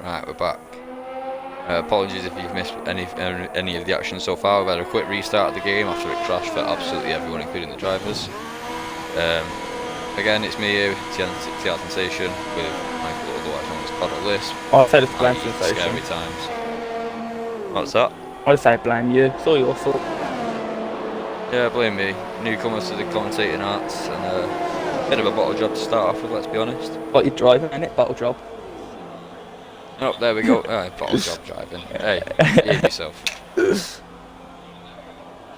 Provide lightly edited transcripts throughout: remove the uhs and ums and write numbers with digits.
Right, we're back. Apologies if you've missed any of the action so far. We've had a quick restart of the game after it crashed for absolutely everyone, including the drivers. Again, it's me here, TR Sensation, with Michael, otherwise known as Paddle Lisp. I'll say it's blame Sensation. Scary times. What's that? I'll say blame you. It's all your fault. Yeah, blame me. Newcomers to the commentating arts, and a bit of a bottle job to start off with, let's be honest. What you driving, innit? Bottle job. Oh, there we go. Bottle job driving. Hey, behave yourself.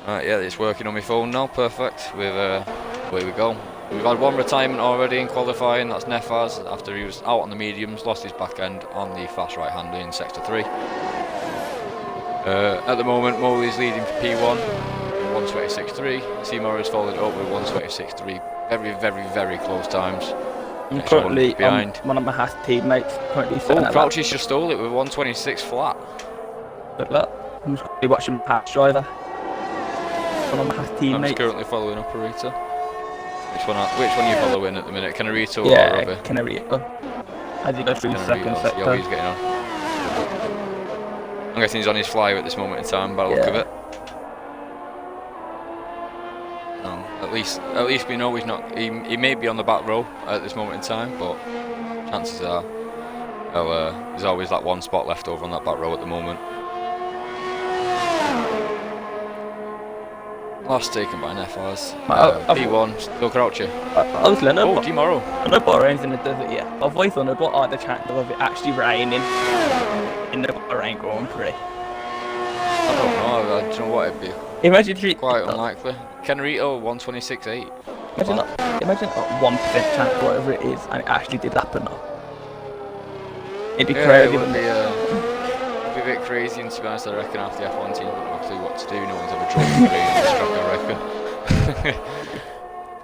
Right, yeah, it's working on my phone now. Perfect. With away we go. We've had one retirement already in qualifying. That's Nefaz after he was out on the mediums, lost his back end on the fast right hander in sector 3. At the moment, Moley's leading for P1, 1:26.3. Seymour has followed up with 1:26.3. Very, very, very close times. I'm currently behind. One of my Haas teammates currently. Crouch has just stole it with 1:26 flat. Good luck. I'm just currently watching my Haas driver. One of my Haas teammates. I'm just currently following up Arita. Which one are you following at the minute? Canarito or Robbie? Canarito. As he goes through the second sector. Yeah, he's getting on. I'm guessing he's on his flyer at this moment in time by the look of it. No, at least we know he's not. He may be on the back row at this moment in time, but chances are, there's always that one spot left over on that back row at the moment. Last taken by Nefaz. P1, still crouching. I was Leonard. Oh, tomorrow. I know Bahrain's in the desert yet. I've always wondered what are the chances of it actually raining in the Bahrain Grand Prix. I don't know. I don't know what it'd be. Imagine quite unlikely. Canarito 1:26.8. Imagine that 1% chance, whatever it is, and it actually did happen. It'd be crazy. It'd be a bit crazy, and to be honest, I reckon after the F1 team wouldn't have a clue what to do. No one's ever drove the rain on this track, I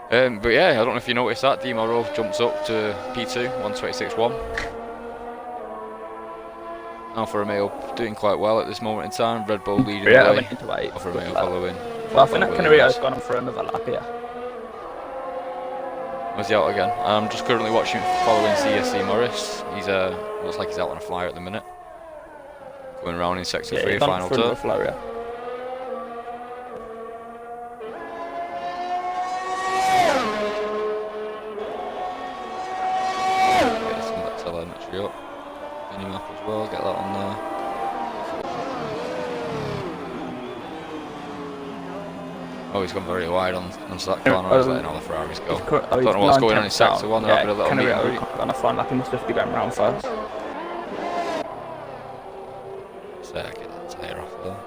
reckon. But yeah, I don't know if you noticed that. Di Moro jumps up to P2, 1:26.1. Alfa Romeo doing quite well at this moment in time. Red Bull leading the way. Alfa Romeo following. Well, I think that Canarito's gone on for another lap here. Was he out again? I'm just currently following CSC Morris. He's looks like he's out on a flyer at the minute. Going around in sector 3, final turn. Get some that telemetry up. Minimap as well, get that on there. Oh, he's gone very wide onto that corner. I was letting all the Ferraris go. I don't know what's going on in sector 1. They're having a little meet and greet. On a fine lap, he must have to be going round first. Get that tyre off there.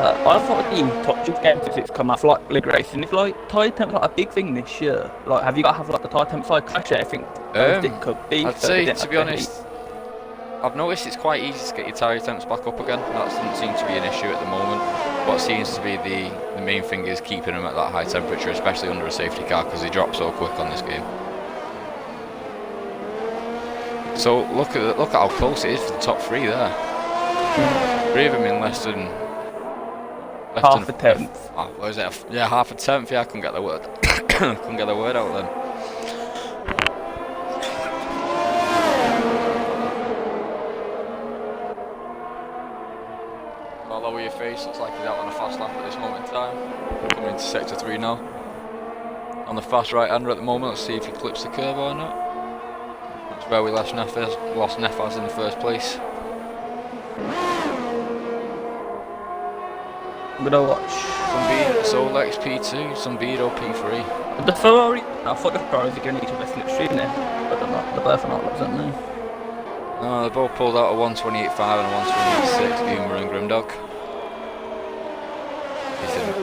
I thought the top just game since it's come out for like league racing. It's like tyre temp like a big thing this year. Like, have you got to have like the tyre temp side clash? I think it could be. I'd say, to be honest, I've noticed it's quite easy to get your tyre temps back up again. That doesn't seem to be an issue at the moment. What seems to be the main thing is keeping them at that high temperature, especially under a safety car, because they drop so quick on this game. So look at how close it is for the top 3 there. 3 of them in less than half a tenth. What is it? Yeah, half a tenth. Yeah, I couldn't get the word. Couldn't get the word out then. I'll lower your face. Looks like he's out on a fast lap at this moment in time. Coming into sector 3 now. On the fast right hander at the moment. Let's see if he clips the curve or not. That's where we lost Nefaz in the first place. I'm gonna watch. Solex P2, Zumbido P3. The Ferrari, I thought the Ferraris were going to each other slipstream there, but they're not. They're both not, aren't they? No, they both pulled out a 1:28.5 and a 1:28.6, Boomer and Grimdog.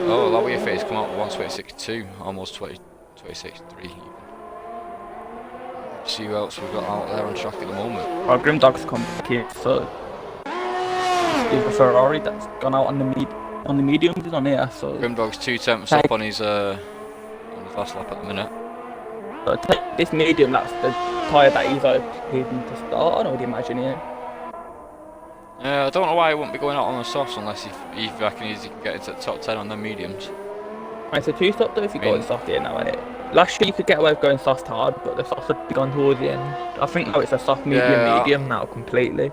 Oh, lower your face, come out with 1:26.2, almost 26.3. See who else we've got out there on track at the moment. Well, Grimdog's come back here, so is the Ferrari that's gone out on the mediums is on here. So Grimdog's 2 tenths up on his last lap at the minute. So take this medium, that's the tyre that he's hoping to start, I would imagine, yeah. I don't know why he wouldn't be going out on the softs unless he reckons he can get into the top 10 on the mediums. Right, so 2 stop though if you go in soft here now, innit? last year you could get away with going soft hard, but the soft had gone towards the end. I think now it's a soft medium now completely.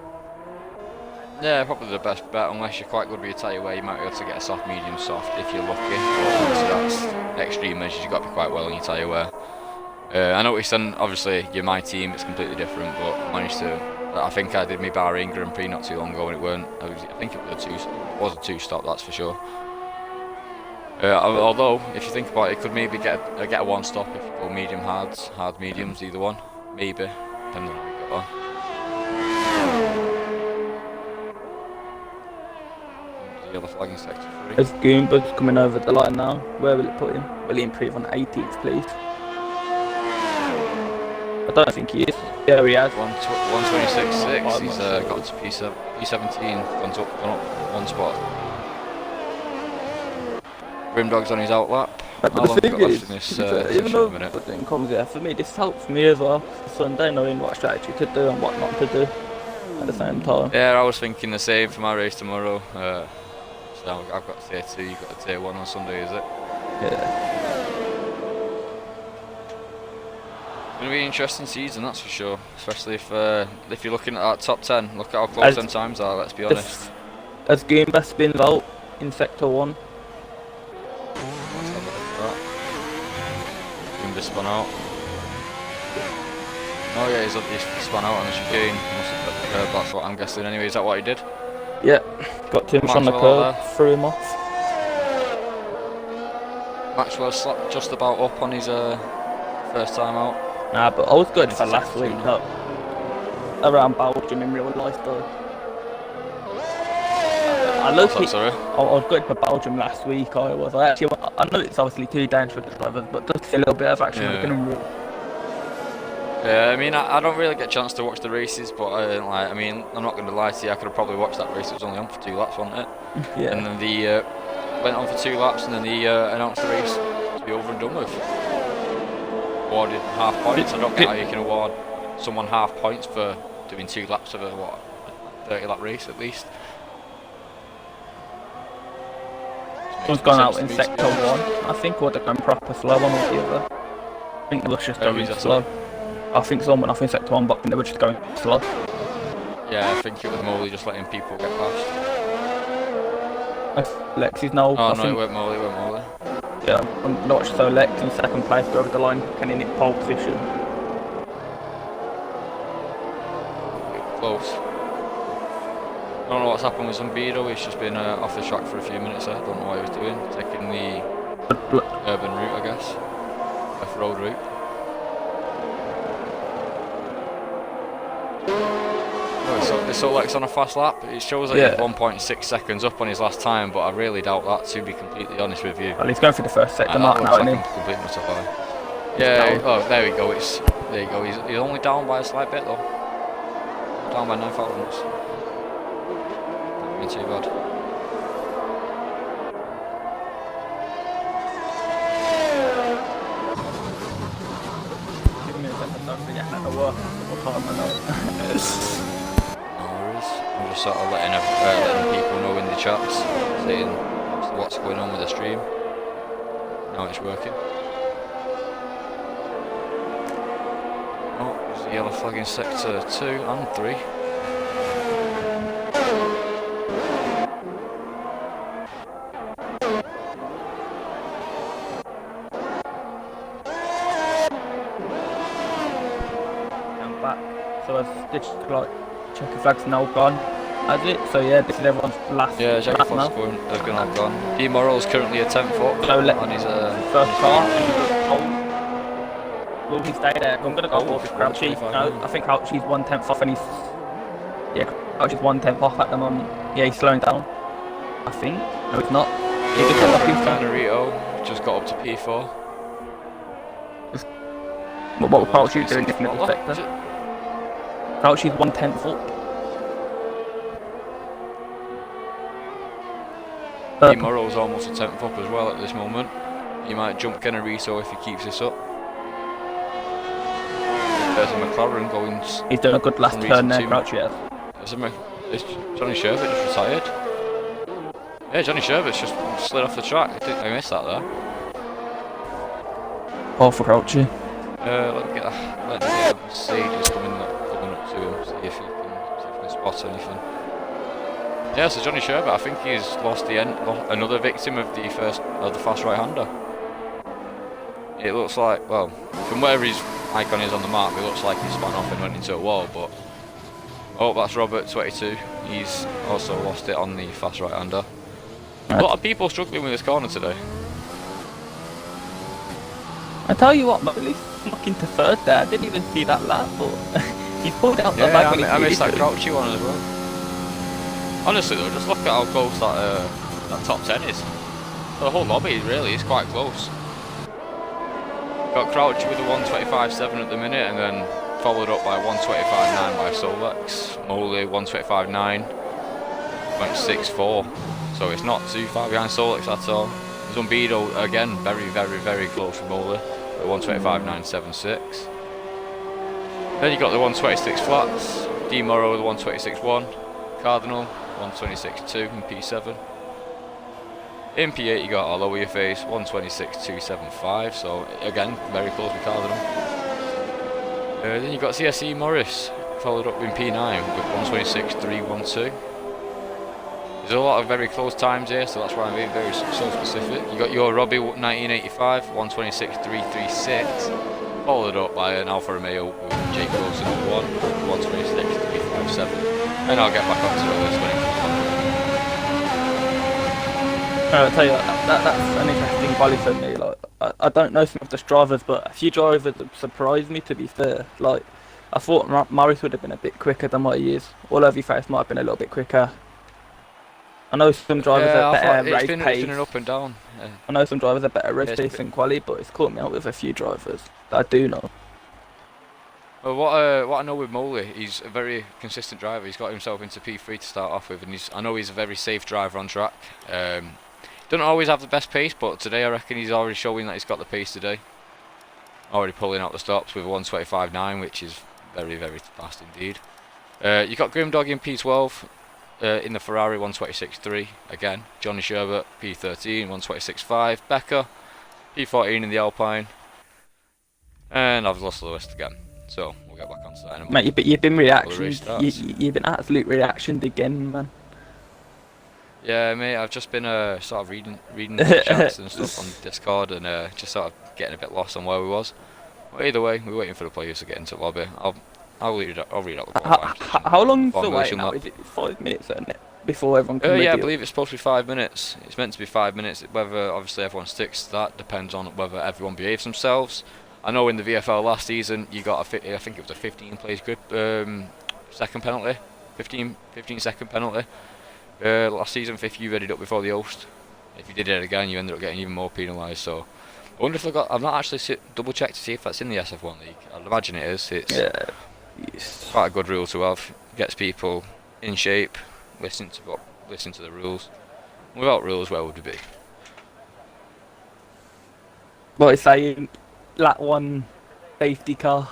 Yeah, probably the best bet, unless you're quite good with your tyre wear, you might be able to get a soft, medium, soft if you're lucky. But obviously that's extreme measures, you've got to be quite well on your tyre wear. I noticed then, obviously, you're my team, it's completely different, but I managed to, I think I did my Bahrain Grand Prix not too long ago and it weren't, I think it was a two-stop, that's for sure. Although, if you think about it, you could maybe get a one-stop if you go medium hards, hard mediums, either one. Maybe, depending on how you get on. The yellow flag in sector 3. There's Goombas coming over the line now. Where will it put him? Will he improve on 18th, please? I don't think he is. Yeah, he has. 126.6, he's got to P17, gone up one spot. Grimdog's on his out lap. But How the long thing have we got is, left in this even though minute? it didn't come there, for me this helps me as well. Sunday knowing what strategy to do and what not to do at the same time. Yeah, I was thinking the same for my race tomorrow. So I've got tier 2, you've got a tier 1 on Sunday, is it? Yeah. It's going to be an interesting season, that's for sure. Especially if you're looking at that top 10. Look at how close them times are, let's be honest. Has Goomba spin out in sector 1? Goomba spun out. Oh yeah, he's spun out on the chicane. That's what I'm guessing anyway. Is that what he did? Yeah, got too much on the curb, threw him off. Maxwell slapped just about up on his first time out. Nah, but I was good for last week though. Around Belgium in real life though. I was good for Belgium last week. I know it's obviously too dangerous for the drivers, but just a little bit of action we can real. Yeah, I mean, I don't really get a chance to watch the races, but I mean, I'm not going to lie to you, I could have probably watched that race. It was only on for 2 laps, wasn't it? Yeah. And then the went on for 2 laps, and then the announced the race to be over and done with. Awarded half points. I don't get how you can award someone half points for doing 2 laps of a 30-lap race at least. Someone's gone out in sector 1. I think would have gone proper slow on the other. I think they were just going slow. I think someone off in sector 1, but they were just going slow. Yeah, I think it was Molly just letting people get past. Lexi's now. Oh no, it went Molly, Yeah, I'm not so Lex in second place, go over the line, can in pole position. Close. I don't know what's happened with Zambiro, he's just been off the track for a few minutes there, I don't know what he was doing, taking the urban route I guess, off-road route. Oh, it's so Lex on a fast lap, it shows like he's 1.6 seconds up on his last time, but I really doubt that, to be completely honest with you. Well, he's going for the first sector mark now, isn't he? Completely must have yeah, oh, there we go, there you go, he's only down by a slight bit though. Down by 9 thousandths. Not too bad. Give me a second, don't forget that to work. I'm just sort of letting people know in the chats, saying what's going on with the stream. Now it's working. Oh, there's a yellow flag in sector 2 and 3. I'm back. So I've stitched like checker flag's now gone, has it? So yeah, this is everyone's last. Yeah, checker flag's has gone all gone. D Morrow's currently a 10th up on his first car. Will he stay there? I'm gonna go with Crouchy. No, I think Crouchy's 1/10 off, and he's Crouchy's 1/10 off at the moment. Yeah, he's slowing down. I think. No, it's not. He just got up in Canarito just got up to P4. What will Crouchy do in this middle sector? Crouchy's 1/10 up. D Morrow's almost a 10th up as well at this moment. He might jump Canarito if he keeps this up. There's a McLaren going. He's doing a good last turn there, Crouchy. Is Johnny Sherbert just retired? Yeah, Johnny Sherbert's just slid off the track. I missed that there. Or for Crouchy. Let me get a Mercedes coming up to him, see if he can spot anything. Yeah, so Johnny Sherbert, I think he's lost another victim of the fast right-hander. It looks like, well, from wherever his icon is on the map, it looks like he's spun off and went into a wall, but... Oh, that's Robert, 22. He's also lost it on the fast right-hander. A lot of people struggling with this corner today. I tell you what, Molly's fucking to third there. I didn't even see that lap, but he's pulled out the bag. I missed that Crouchy one as well. Honestly though, just look at how close that top 10 is. The whole lobby really is quite close. Got Crouchy with a 125.7 at the minute, and then followed up by 125.9 by Solex. Moley 125.9, went 6.4. So it's not too far behind Solex at all. Zumbido again, very close from Moley at 125.976. Then you got the 126 flats, D Morrow the 126.1, Cardinal 126.2 in P7. In P8 you got all over your face 126.275, so again very close with Cardinal. Then you got CSE Morris followed up in P9 with 126.312. There's a lot of very close times here, so that's why I'm being very so specific. You got your Robbie 1985 126.336, followed up by an Alfa Romeo with Jake Wilson at 126.357, and I'll get back onto this when it comes on. I'll tell you that's an interesting quality for me. Like I don't know some of the drivers, but a few drivers surprised me. To be fair, like I thought Morris would have been a bit quicker than what he is. All over your face might have been a little bit quicker. I know some drivers are better race pace. It's been an up and down. I know some drivers are better race pace and quality, but it's caught me out with a few drivers that I do know. Well, what I know with Moley, he's a very consistent driver. He's got himself into P3 to start off with, and I know he's a very safe driver on track. Doesn't always have the best pace, but today I reckon he's already showing that he's got the pace today. Already pulling out the stops with a 125.9, which is very fast indeed. You got Grimdog in P12. In the Ferrari 126.3 again. Johnny Sherbert P13 126.5. Becker P14 in the Alpine, and I've lost the list again. So we'll get back onto that in a moment. Mate, you've been you've been absolute reactioned again, man. Yeah, mate. I've just been sort of reading the chats and stuff on Discord, and just sort of getting a bit lost on where we was. But either way, we're waiting for the players to get into the lobby. I'll read out the qualifying. How long's the wait now? Is it 5 minutes before everyone can yeah, I believe it's supposed to be 5 minutes. It's meant to be 5 minutes. Whether obviously everyone sticks to that depends on whether everyone behaves themselves. I know in the VFL last season you got I think it was a 15 plays grip second penalty, 15 second penalty. Last season, if you read it up before the host, if you did it again, you ended up getting even more penalised. So I wonder if I've not actually double checked to see if that's in the SF1 league. I'd imagine it is. It's quite a good rule to have. Gets people in shape. Listen to the rules. Without rules, where would we be? What it's saying, lap 1 safety car.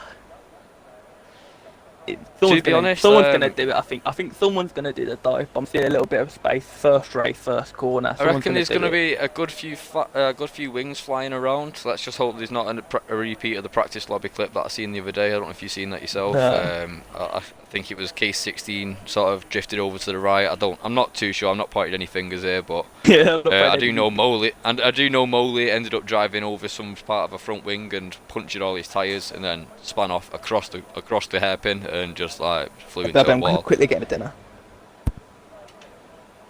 To be honest, someone's gonna do it. I think someone's gonna do the dive. I'm seeing a little bit of space. First race, first corner. I reckon there's gonna be a good few wings flying around. So let's just hope there's not a repeat of the practice lobby clip that I seen the other day. I don't know if you've seen that yourself. No. I think it was case 16 sort of drifted over to the right. I'm not too sure. I'm not pointing any fingers here, but yeah, I do know Moley ended up driving over some part of a front wing and punctured all his tyres, and then spun off across the hairpin and just like flew into a wall. Quickly get a dinner.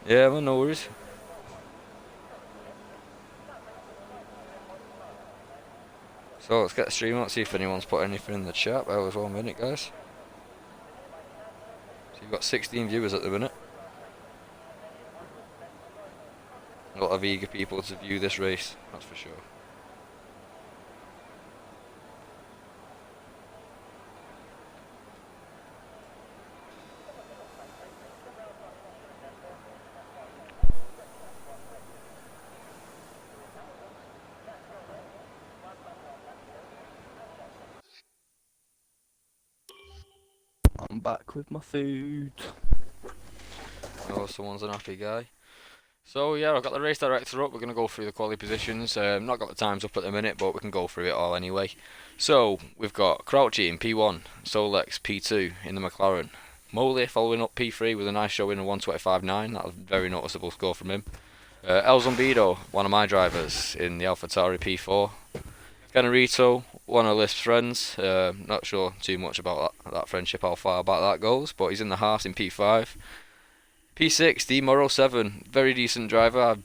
Yeah, well, no worries. So let's get the stream on, see if anyone's put anything in the chat. That was 1 minute, guys. So you've got 16 viewers at the minute. A lot of eager people to view this race, that's for sure. I'm back with my food. Oh, someone's an happy guy. So yeah, I've got the race director up. We're going to go through the quality positions. Not got the times up at the minute, but we can go through it all anyway. So we've got Crouchy in P1, Solex P2 in the McLaren, Moley following up P3 with a nice showing of 125.9. That was a very noticeable score from him. El Zumbido, one of my drivers in the AlphaTauri P4. Ganarito, one of Lisp's friends. Not sure too much about that friendship, how far back that goes, but he's in the Haas in P5. P6, D Morrow 7, very decent driver. I've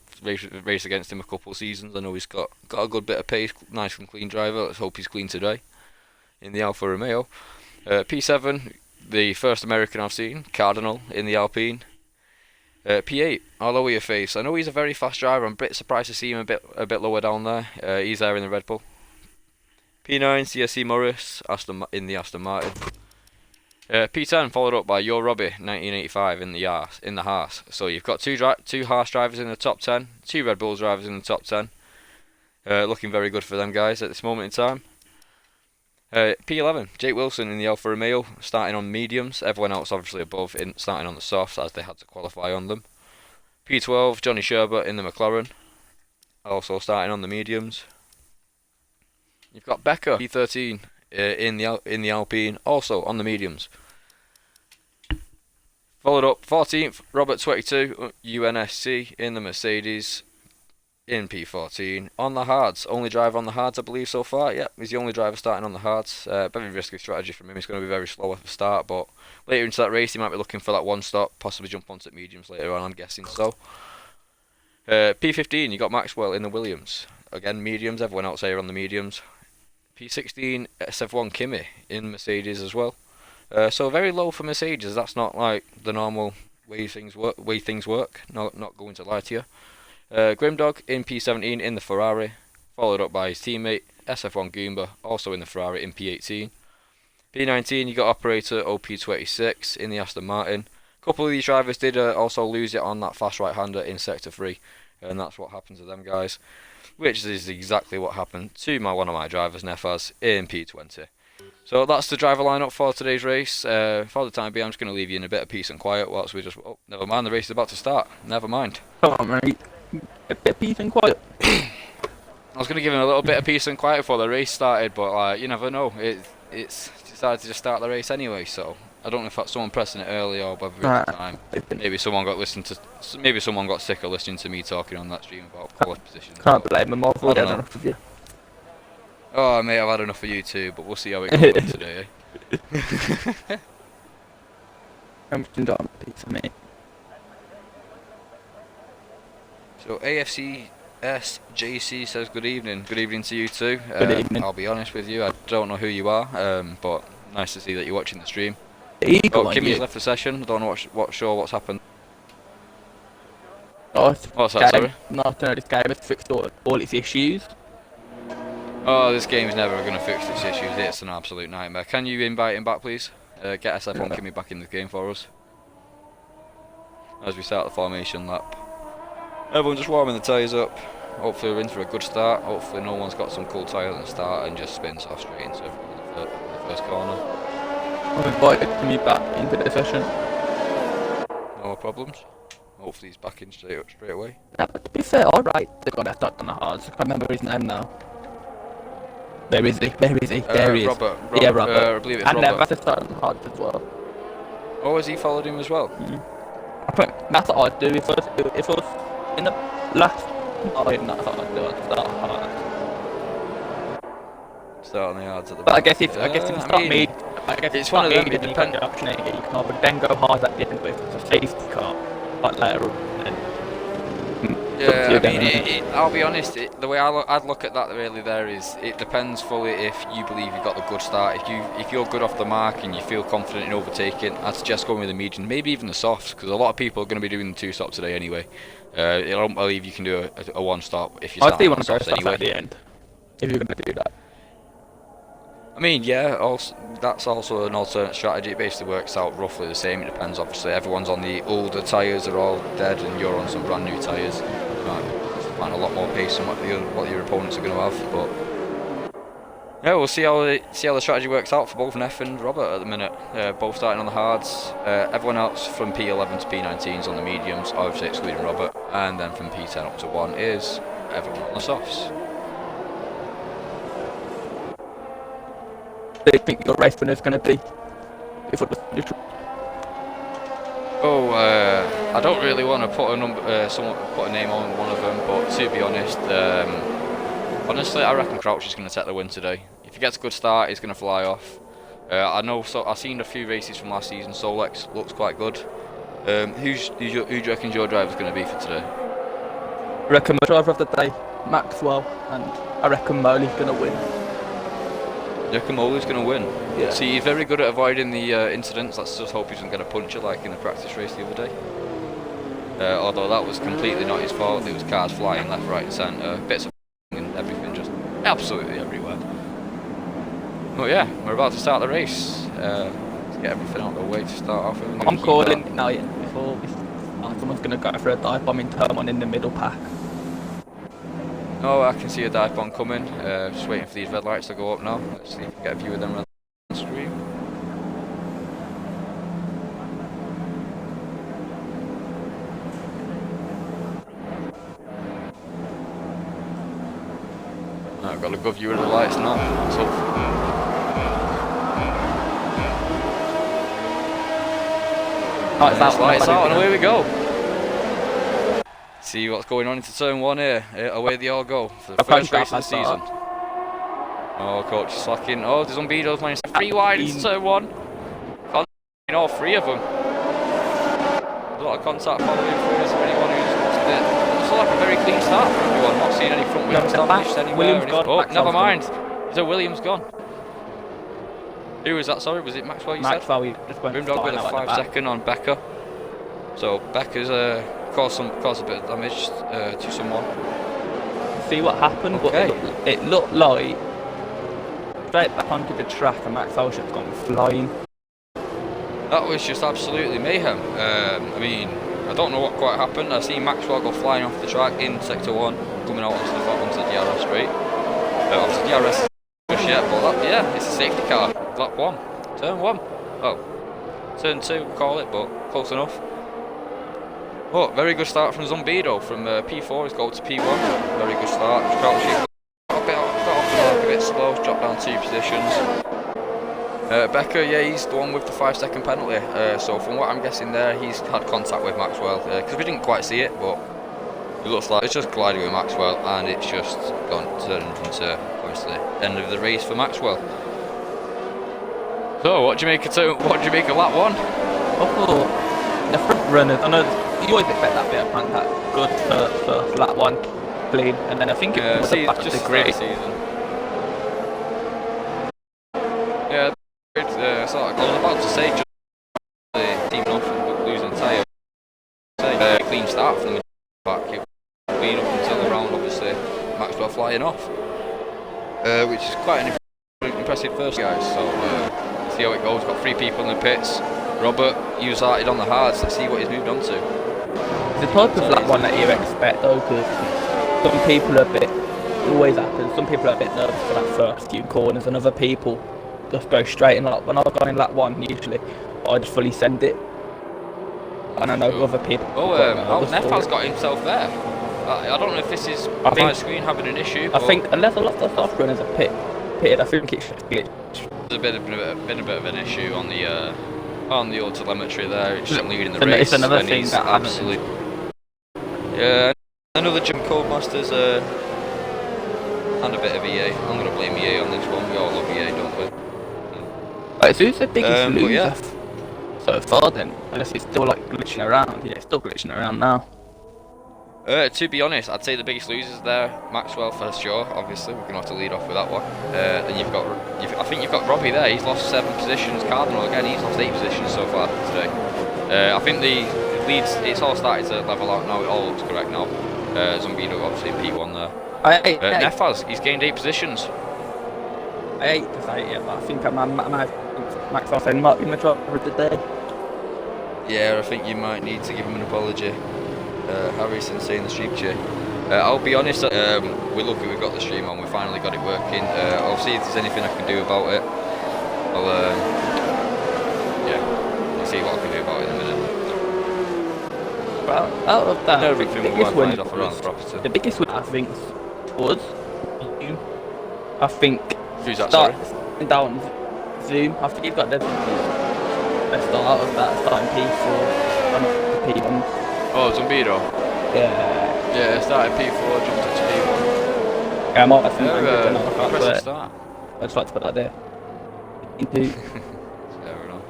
raced against him a couple of seasons. I know he's got a good bit of pace, nice and clean driver. Let's hope he's clean today in the Alfa Romeo. P7, the first American I've seen, Cardinal in the Alpine. P8, I'll lower your face. I know he's a very fast driver. I'm a bit surprised to see him a bit lower down there. He's there in the Red Bull. P9, CSC Morris in the Aston Martin. P10 followed up by Your Robbie 1985 in the Haas. So you've got two Haas drivers in the top 10, two Red Bull drivers in the top 10. Looking very good for them guys at this moment in time. P11, Jake Wilson in the Alfa Romeo, starting on mediums. Everyone else obviously above, starting on the softs as they had to qualify on them. P12, Johnny Sherbert in the McLaren, also starting on the mediums. You've got Becker P13 in the Alpine, also on the mediums. Followed up 14th, Robert 22 UNSC in the Mercedes in P14 on the hards. Only driver on the hards, I believe, so far. Yeah, he's the only driver starting on the hards. Very risky strategy from him. He's going to be very slow at the start, but later into that race, he might be looking for that one stop, possibly jump onto mediums later on. I'm guessing so. P15, you got Maxwell in the Williams. Again, mediums. Everyone else here on the mediums. P16, SF1 Kimi in Mercedes as well. So very low for Mercedes. That's not like the normal way things work. Not going to lie to you. Grimdog in P17 in the Ferrari, followed up by his teammate SF1 Goomba, also in the Ferrari in P18. P19 you got operator OP26 in the Aston Martin. A couple of these drivers did also lose it on that fast right-hander in Sector 3, and that's what happened to them guys, which is exactly what happened to one of my drivers, Nefaz, in P20. So that's the driver lineup for today's race. For the time being, I'm just going to leave you in a bit of peace and quiet whilst we just... Oh, never mind, the race is about to start. Never mind. Come on, mate. A bit of peace and quiet. I was going to give him a little bit of peace and quiet before the race started, but you never know. It's decided to just start the race anyway, so I don't know if that's someone pressing it early or whether it's the time. Maybe someone got sick of listening to me talking on that stream about quality positions. Can't blame them. I've already had enough of you. Oh, mate, I've had enough of you too, but we'll see how it goes today. I'm just enjoying the pizza, mate. So AFCSJC says good evening. Good evening to you too. Good evening. I'll be honest with you, I don't know who you are, but nice to see that you're watching the stream. Kimmy's left the session. I don't know what's happened. Oh, what's that, sorry? Nothing, this game has fixed all its issues. Oh, this game's never going to fix its issues. It's an absolute nightmare. Can you invite him back, please? Get SF1 Kimmy back in the game for us. As we start the formation lap. Everyone just warming the tyres up. Hopefully we're in for a good start. Hopefully no one's got some cool tyres at the start and just spins off straight into the first corner. I've invited Kimmy back into the session. No problems. Hopefully he's back in straight away. Yeah, but to be fair, alright, they got that on the hards. I can't remember his name now. There he is. There he is. Robert. Yeah, Robert. I believe it's and Robert. Never started on the hards as well. Oh, has he followed him as well? I think that's what I'd do if I was in the last... Oh, that's what I'd do at the start of the hards. Start on the yards at the But back. I guess if you start me... It's one of them, it depends. You can either then go hard at the end with a safety car, like later on. Yeah, I mean, I'll be honest, the way I'd look at that really there is, it depends fully if you believe you've got the good start. If you're good off the mark and you feel confident in overtaking, I'd suggest going with the medium, maybe even the softs, because a lot of people are going to be doing the 2-stop today anyway. I don't believe you can do a 1-stop if you start on the softs anyway. At the end, if you're going to do that. I mean, yeah, that's also an alternate strategy. It basically works out roughly the same. It depends, obviously. Everyone's on the older tyres, are all dead, and you're on some brand new tyres. You might find a lot more pace than what your opponents are going to have, but Yeah, we'll see how the strategy works out for both Neff and Robert at the minute. Both starting on the hards. Everyone else from P11 to P19 is on the mediums, obviously excluding Robert, and then from P10 up to 1 is everyone on the softs. Do you think your race winner is going to be? If it was Oh, I don't really want to put a name on one of them, but to be honest, honestly, I reckon Crouch is going to take the win today. If he gets a good start, he's going to fly off. I know, so I've seen a few races from last season. Solex looks quite good. Who do you reckon your driver's going to be for today? I reckon my driver of the day, Maxwell, and I reckon Moley's going to win. You reckon Moley's going to win? Yeah. See, he's very good at avoiding the incidents. Let's just hope he doesn't get a puncher like in the practice race the other day. Although that was completely not his fault. There was cars flying left, right and centre. Bits of and everything, just absolutely everywhere. But yeah, we're about to start the race. Let's get everything out of the way to start off with. I'm calling it now, yeah, before someone's going to go for a dive bomb in turn 1 in the middle pack. Oh, I can see a dive bomb coming. Just waiting for these red lights to go up now. Let's see if we can get a view of them on the screen. I've got a good view of the lights now. So, lights out and away we go. See what's going on into turn 1 here. Away they all go for the first race of the season. Oh, coach is slacking. Oh, there's Zumbido's managed to 3 wide into turn 1. Contact all 3 of them. There's a lot of contact following through for anyone who's lost it. Looks like a very clean start for everyone. Not seeing any front wheels damaged anywhere. Oh, never mind. So Williams gone. Who was that? Sorry, was it Maxwell? You said? Maxwell, just went Moved on with a 5-second on Becker. So Becker's caused a bit of damage to someone. See what happened, okay. But it looked like straight back onto the track and Maxwell should have gone flying. That was just absolutely mayhem. I mean, I don't know what quite happened. I seen Maxwell go flying off the track in sector 1, coming out onto the DRS straight. Onto the DRS just yet, but that, yeah, it's a safety car. Lap 1, turn 1. Oh, turn 2, call it, but close enough. Oh, very good start from Zumbido. From P4, he's going to P1. Very good start. Crouchy got off the mark a bit slow, dropped down 2 positions. Becker, yeah, he's the one with the 5-second penalty. So from what I'm guessing there, he's had contact with Maxwell. Because we didn't quite see it, but it looks like it's just collided with Maxwell, and it's just turned into, obviously, end of the race for Maxwell. So, what do you make of lap 1? Oh, the front runners, I know you always expect that bit of contact. Good for lap 1, clean, and then I think it was back just to the grid. Season. Yeah, so I was about to say, just the team off and losing tyre. Clean start from the back, clean up until the round, obviously, Maxwell flying off. Which is quite an impressive first, guys, so see how it goes. Got 3 people in the pits. Robert, you started on the hards, let's see what he's moved on to. The type of lap 1 that you expect though, because some people are a bit, it always happens, some people are a bit nervous for that first few corners, and other people just go straight in. Like when I go in lap 1 usually, I just fully send it. And I know other people. Oh, Nefal's got himself there. I don't know if this is my screen having an issue. I think unless a lot of the soft runners are pitted, I think it's just glitched. There's been a bit of an issue on the old telemetry there. It's just leading the race. It's another thing that absolutely. Yeah, another Jim Codemasters and a bit of EA. I'm gonna blame EA on this one. We all love EA, don't we? Right, so who's the biggest loser yeah. so far then? Unless it's still like glitching around. Yeah, it's still glitching around now. To be honest, I'd say the biggest losers there, Maxwell for sure. Obviously, we're gonna have to lead off with that one. Then I think you've got Robbie there. He's lost 7 positions. Cardinal again. He's lost 8 positions so far today. I think the leads. It's all started to level out now. It all looks correct now. Zumbido obviously in P1 there. Nefaz, he's gained 8 positions. I hate to say it, but I think Maxwell said might be my driver of the day. Yeah, I think you might need to give him an apology. Harry's saying the stream chair. I'll be honest, we're lucky we've got the stream on, we finally got it working. I'll see if there's anything I can do about it. I'll see what I can do about it in a minute. Well, out of that, Everything the will biggest work win off around the property. the biggest win I think was Zoom. I think Who's that, sorry? down Zoom. I think you've got the best out of that starting P4 and P1. Oh, Zumbido? Yeah. Yeah, started P4, jumped up to P1. Yeah, I might have some language and I can't Impressive put it. start. I just like to put that there. Into Fair enough.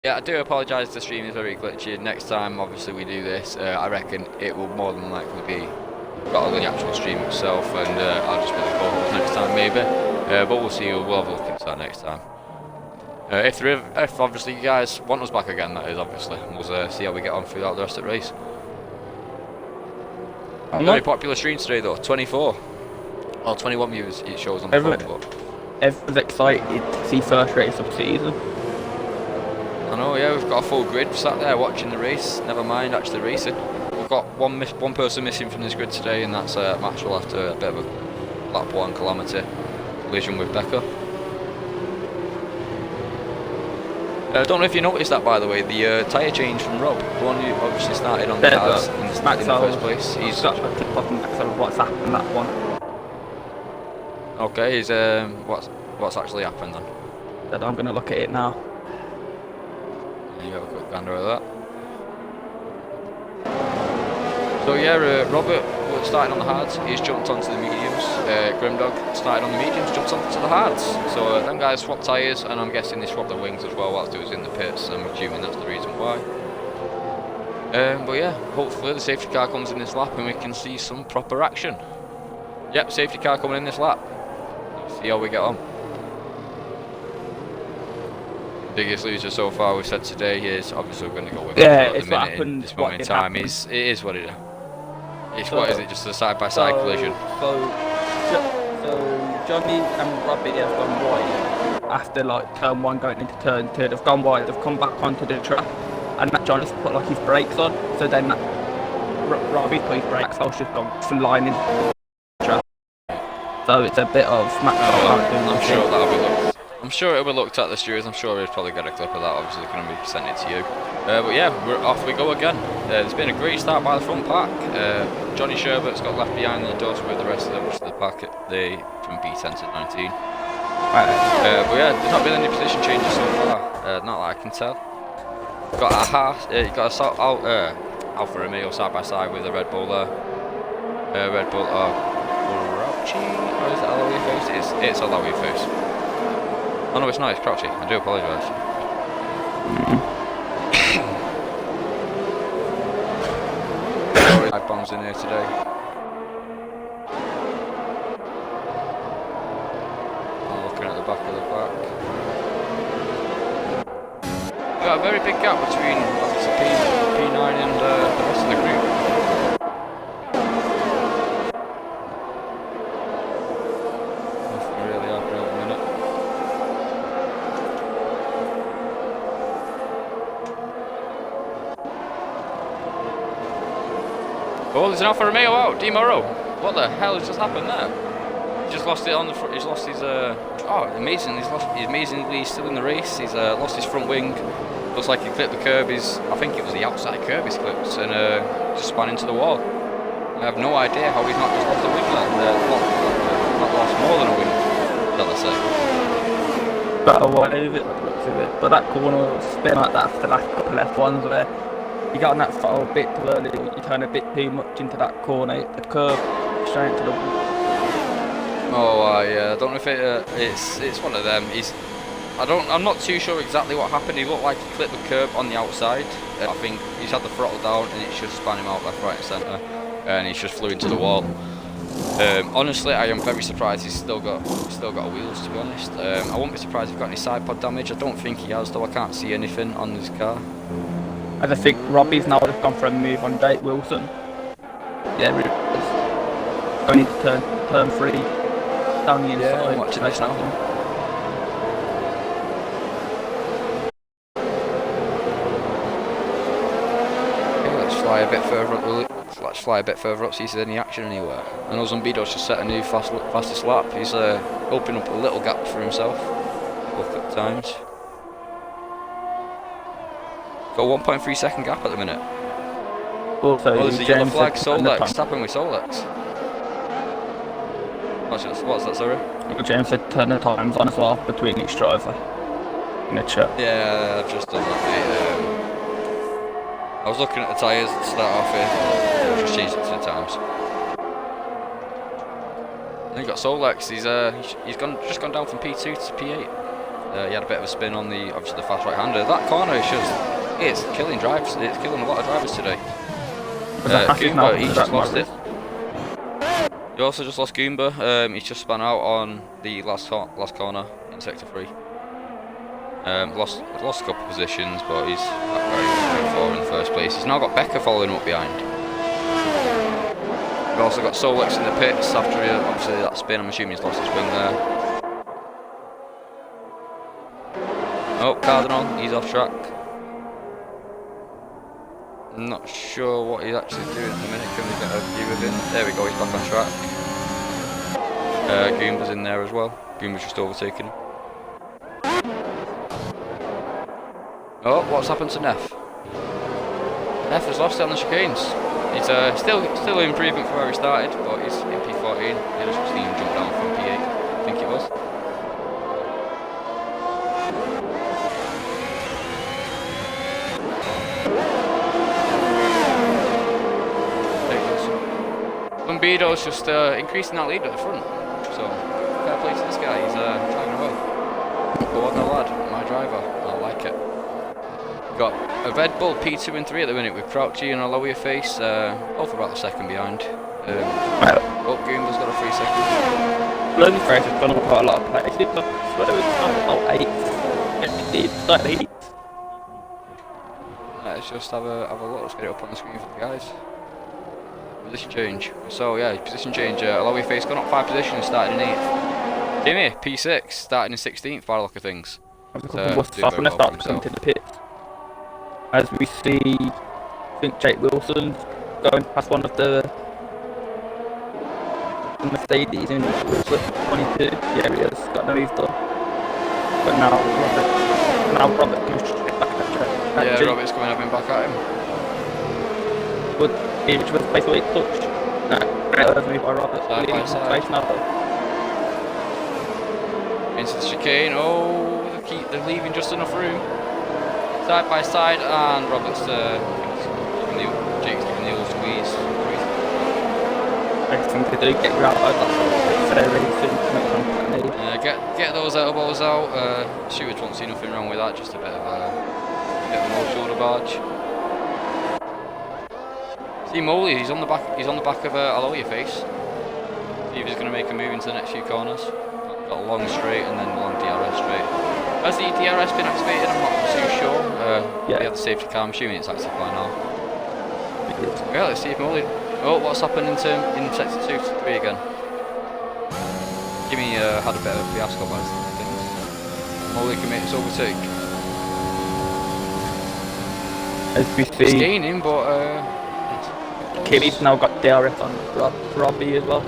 Yeah, I do apologise, the stream is very glitchy. Next time, obviously, we do this, I reckon it will more than likely be got on the actual stream itself, and I'll just be the co-host next time, maybe. But we'll see, we'll have a look into that next time. If obviously you guys want us back again, that is, obviously. We'll see how we get on throughout the rest of the race. Very popular streams today, though, 24. Or 21 views it shows on the phone, but everyone's excited to see first race of the season. I know, yeah, we've got a full grid sat there watching the race, never mind actually racing. We've got one person missing from this grid today, and that's Maxwell after a bit of a lap 1 calamity collision with Becca. I don't know if you noticed that, by the way, the tyre change from Rob, the one who obviously started on the cars in the first place. He's got a tip off Maxwell what's happened that one. Okay, he's what's actually happened then? I'm gonna look at it now. You have a quick gander at that. So yeah, Robert started on the hards, he's jumped onto the mediums. Grimdog started on the mediums, jumped onto the hards. So them guys swapped tyres, and I'm guessing they swapped their wings as well whilst it was in the pits. I'm assuming that's the reason why. But yeah, hopefully the safety car comes in this lap and we can see some proper action. Yep, safety car coming in this lap. Let's see how we get on. Biggest loser so far we've said today is obviously we're going to go with yeah, at the minute in this moment in time. It is what it is. It's what is it? Just a side-by-side collision. So Johnny and Robbie have gone wide after like turn 1 going into turn 2. They've gone wide. They've come back onto the track, and that Johnny's put like his brakes on. So then Robbie put his brakes. I was just gone flying into the track. So it's a bit of I'm sure that'll be looked. I'm sure it'll be looked at the stewards. I'm sure we'll probably get a clip of that. Obviously, they're going to be sending it to you. But yeah, off we go again. It's been a great start by the front pack. Johnny Sherbert's got left behind in the dust with the rest of the pack from B10 to 19. But yeah, there's not been any position changes so far. Not that I can tell. Got a Alfa Romeo side by side with a Red Bull there. Red Bull Crouchy, or is it Alawi Face? It's Alawi Face. Oh no, it's not, it's Crouchy. I do apologise. Five bombs in here today. I'm looking at the back of the pack. We've got a very big gap between obviously P9 and the rest of the group. Oh, there's an Alfa Romeo out, Di Moro. What the hell has just happened there? He just lost it on the front. He's lost his. Oh, amazing! He's amazingly still in the race. He's lost his front wing. Looks like he clipped the curb. I think it was the outside curb he's clipped, and just spun into the wall. I have no idea how he's not just lost a wing there. Not lost more than a wing, shall I say? Better wave it, looks of it. But that corner will spin like that for the last couple left ones where you got on that throttle a bit too early, you turn a bit too much into that corner, the curve straight into the wall. Oh yeah, I don't know if it's one of them. I'm not too sure exactly what happened. He looked like he clipped the curb on the outside. I think he's had the throttle down and it's just spun him out left, right and centre, and he's just flew into the wall. Honestly, I am very surprised he's still got wheels, to be honest. I won't be surprised if he's got any side pod damage. I don't think he has, though. I can't see anything on his car. And I think Robbie's now just gone for a move on Jake Wilson. Yeah, really. Going into turn 3, down the inside. Yeah, I'm watching this now. Okay, let's fly a bit further up let's fly a bit further up, see if there's any action anywhere. I know Zumbido's just set a new fastest lap. He's opening up a little gap for himself. Look at times. Got a 1.3 second gap at the minute. Also, Oh, there's a yellow flag. Solex. What's Tapping with Solex. What's that, sorry? James said turn the times on as well between each driver in the chat. Yeah, I've just done that, mate. I was looking at the tyres to start off with. I've just changed it to the times. Then you got Solex. He's just gone down from P2 to P8. He had a bit of a spin on obviously the fast right-hander. That corner is it's killing drives. It's killing a lot of drivers today. Goomba, he's just lost it. You also just lost Goomba. He's just spun out on the last corner in sector 3. Lost a couple of positions, but he's very far in the first place. He's now got Becker following him up behind. We've also got Solex in the pits after obviously that spin. I'm assuming he's lost his wing there. Oh, Cardinal, he's off track. I'm not sure what he's actually doing at the minute. Can we get a view of him? There we go, he's back on track. Goomba's in there as well. Goomba's just overtaken him. Oh, what's happened to Neff? Neff has lost it on the chicanes. He's still an improvement from where he started, but he's in P14. You just seen him jump down from P8, I think it was. Zumbido's just increasing that lead at the front. So, fair play to this guy. He's driving well. Go on, the lad, my driver. I like it. Got a Red Bull P2 and 3 at the minute with Crouchy and a lower face, both about a second behind. Goomba's got a 3 seconds. Logan Fraser has gone on quite a lot of places. I swear it was about 8. Let's just have a look. Let's get it up on the screen for the guys. Position change. So yeah, position change. Lower face gone up 5 positions, starting in 8th. Kimmy P6, starting in 16th by the look of things. What's stopping us start coming to the pits? As we see, I think Jake Wilson going past one of the Mercedes in 22. Yeah, he has got no moved on. But now Robert can just get back at track. Yeah, Robert's coming up and back at him. But which was basically touched. That was moved by Robert. Side by side. Into the chicane. Oh, they're leaving just enough room. Side by side, and Robert's Jake's giving the old squeeze. Next thing to do, get your elbows out. Get those elbows out. Stewards won't see nothing wrong with that. Just a bit of a low shoulder barge. See Moley, he's on the back of Aloya face. See if he's going to make a move into the next few corners. Got a long straight and then a long DRS straight. Has the DRS been activated? I'm not too sure. We have the safety car. I'm assuming it's active by now. Yeah, let's see if Moley. Oh, what's happened in sector 2 to 3 again? Jimmy had a bit of a fiasco by things. Moley can make this overtake. As we see, he's gaining, but Kimmy's now got DRS on Robbie as well.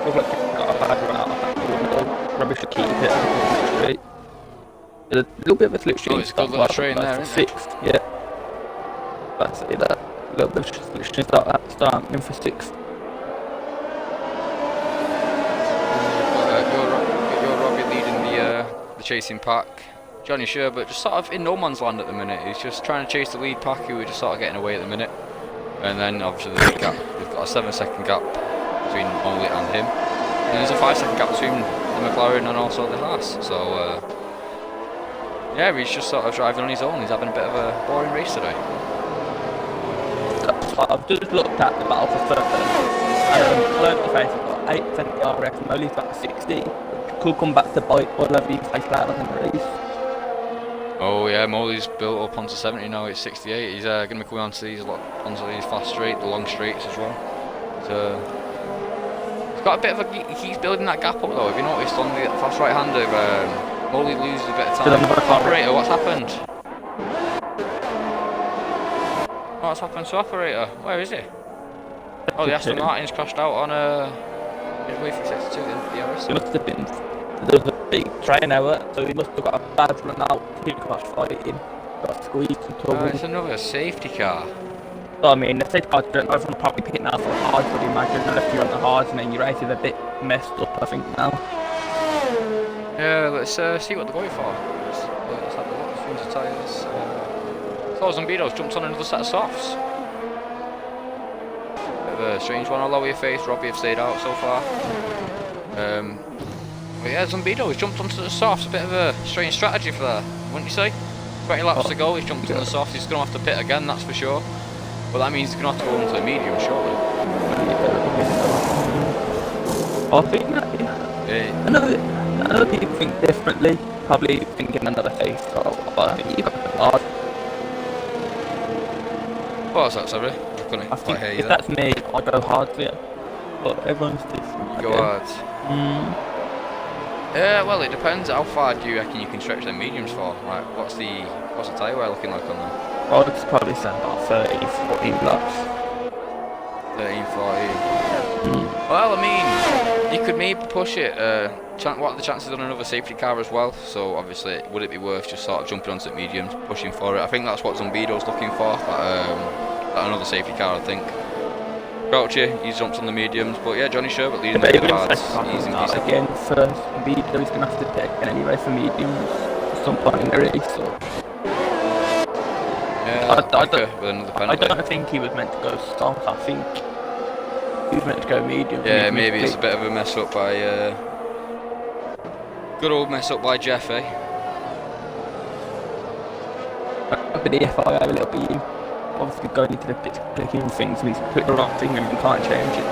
Looks like he's got a bad run out. Robbie should keep it straight. There's a little bit of a slipstream. Oh, it's a good little train there, isn't it? 6th, yeah. That's it, that little bit of slipstream starting for 6th. You're Robbie leading the chasing pack. Johnny Sherbert just sort of in no man's land at the minute. He's just trying to chase the lead pack who are just sort of getting away at the minute. And then obviously the gap. We've got a 7-second gap between Moley and him. And there's a 5-second gap between the McLaren and also the Haas. So yeah, he's just sort of driving on his own. He's having a bit of a boring race today. I've just looked at the battle for third. Logan Fraser got 8% DRS, Moley's got 60. Could come back to bite whatever you face later in the race. Oh yeah, Moley's built up onto 70 now. It's 68. He's going to be coming onto these fast straight, the long straights as well. So he's got a bit of a. He keeps building that gap up though. Have you noticed on the fast right-hander, Moley loses a bit of time. Operator, what's happened? Oh What's happened to operator? Where is he? Oh, the Aston Martin's crashed out on midway through sector 2, the Harris. He must have been. There was a big train out, so he must have got a bad run out. He crashed fighting, got squeezed and Oh, trouble. it's another safety car. So, I mean, the safety car don't know from probably picking out for hard, but imagine if you're on the hards and then your race is a bit messed up, I think, now. Yeah, let's see what they're going for. Let's have a look. Winter tyres. So Zumbido's jumped on another set of softs. Bit of a strange one. I'll lower your face. Robbie have stayed out so far. But yeah, Zumbido's jumped onto the softs. A bit of a strange strategy for that, wouldn't you say? 20 laps to go. He's jumped on the softs. He's going to have to pit again, that's for sure. But that means he's going to have to go into the medium, surely. I think that, I know people think differently, probably thinking another face car, but I think you got the hard. What was that, sorry? I couldn't quite hear you if there. that's me, I go hard for you. But everyone's different. You go hard. Yeah, well, it depends. How far do you reckon you can stretch them mediums for? Like, what's the tyre wear looking like on them? I would probably say about 30, 14 laps. 13, 14. Well, I mean, you could maybe push it. What are the chances on another safety car as well? So obviously, would it be worth just sort of jumping onto the mediums, pushing for it? I think that's what Zumbido's looking for. That another safety car, I think. Crouchy, he jumps on the mediums, but yeah, Johnny Sherbert leading the cards. Easy peasy. Again, first Zumbido is going to have to take again anyway for mediums at some point in the race. So. Yeah, with another penalty. I don't think he was meant to go soft. I think he was meant to go medium. Yeah, maybe it's a bit of a mess up by good old mess up by Jeff, eh? But the FIA a little bit. Obviously going into the pits, clicking things, and he's put the wrong thing and you can't change it.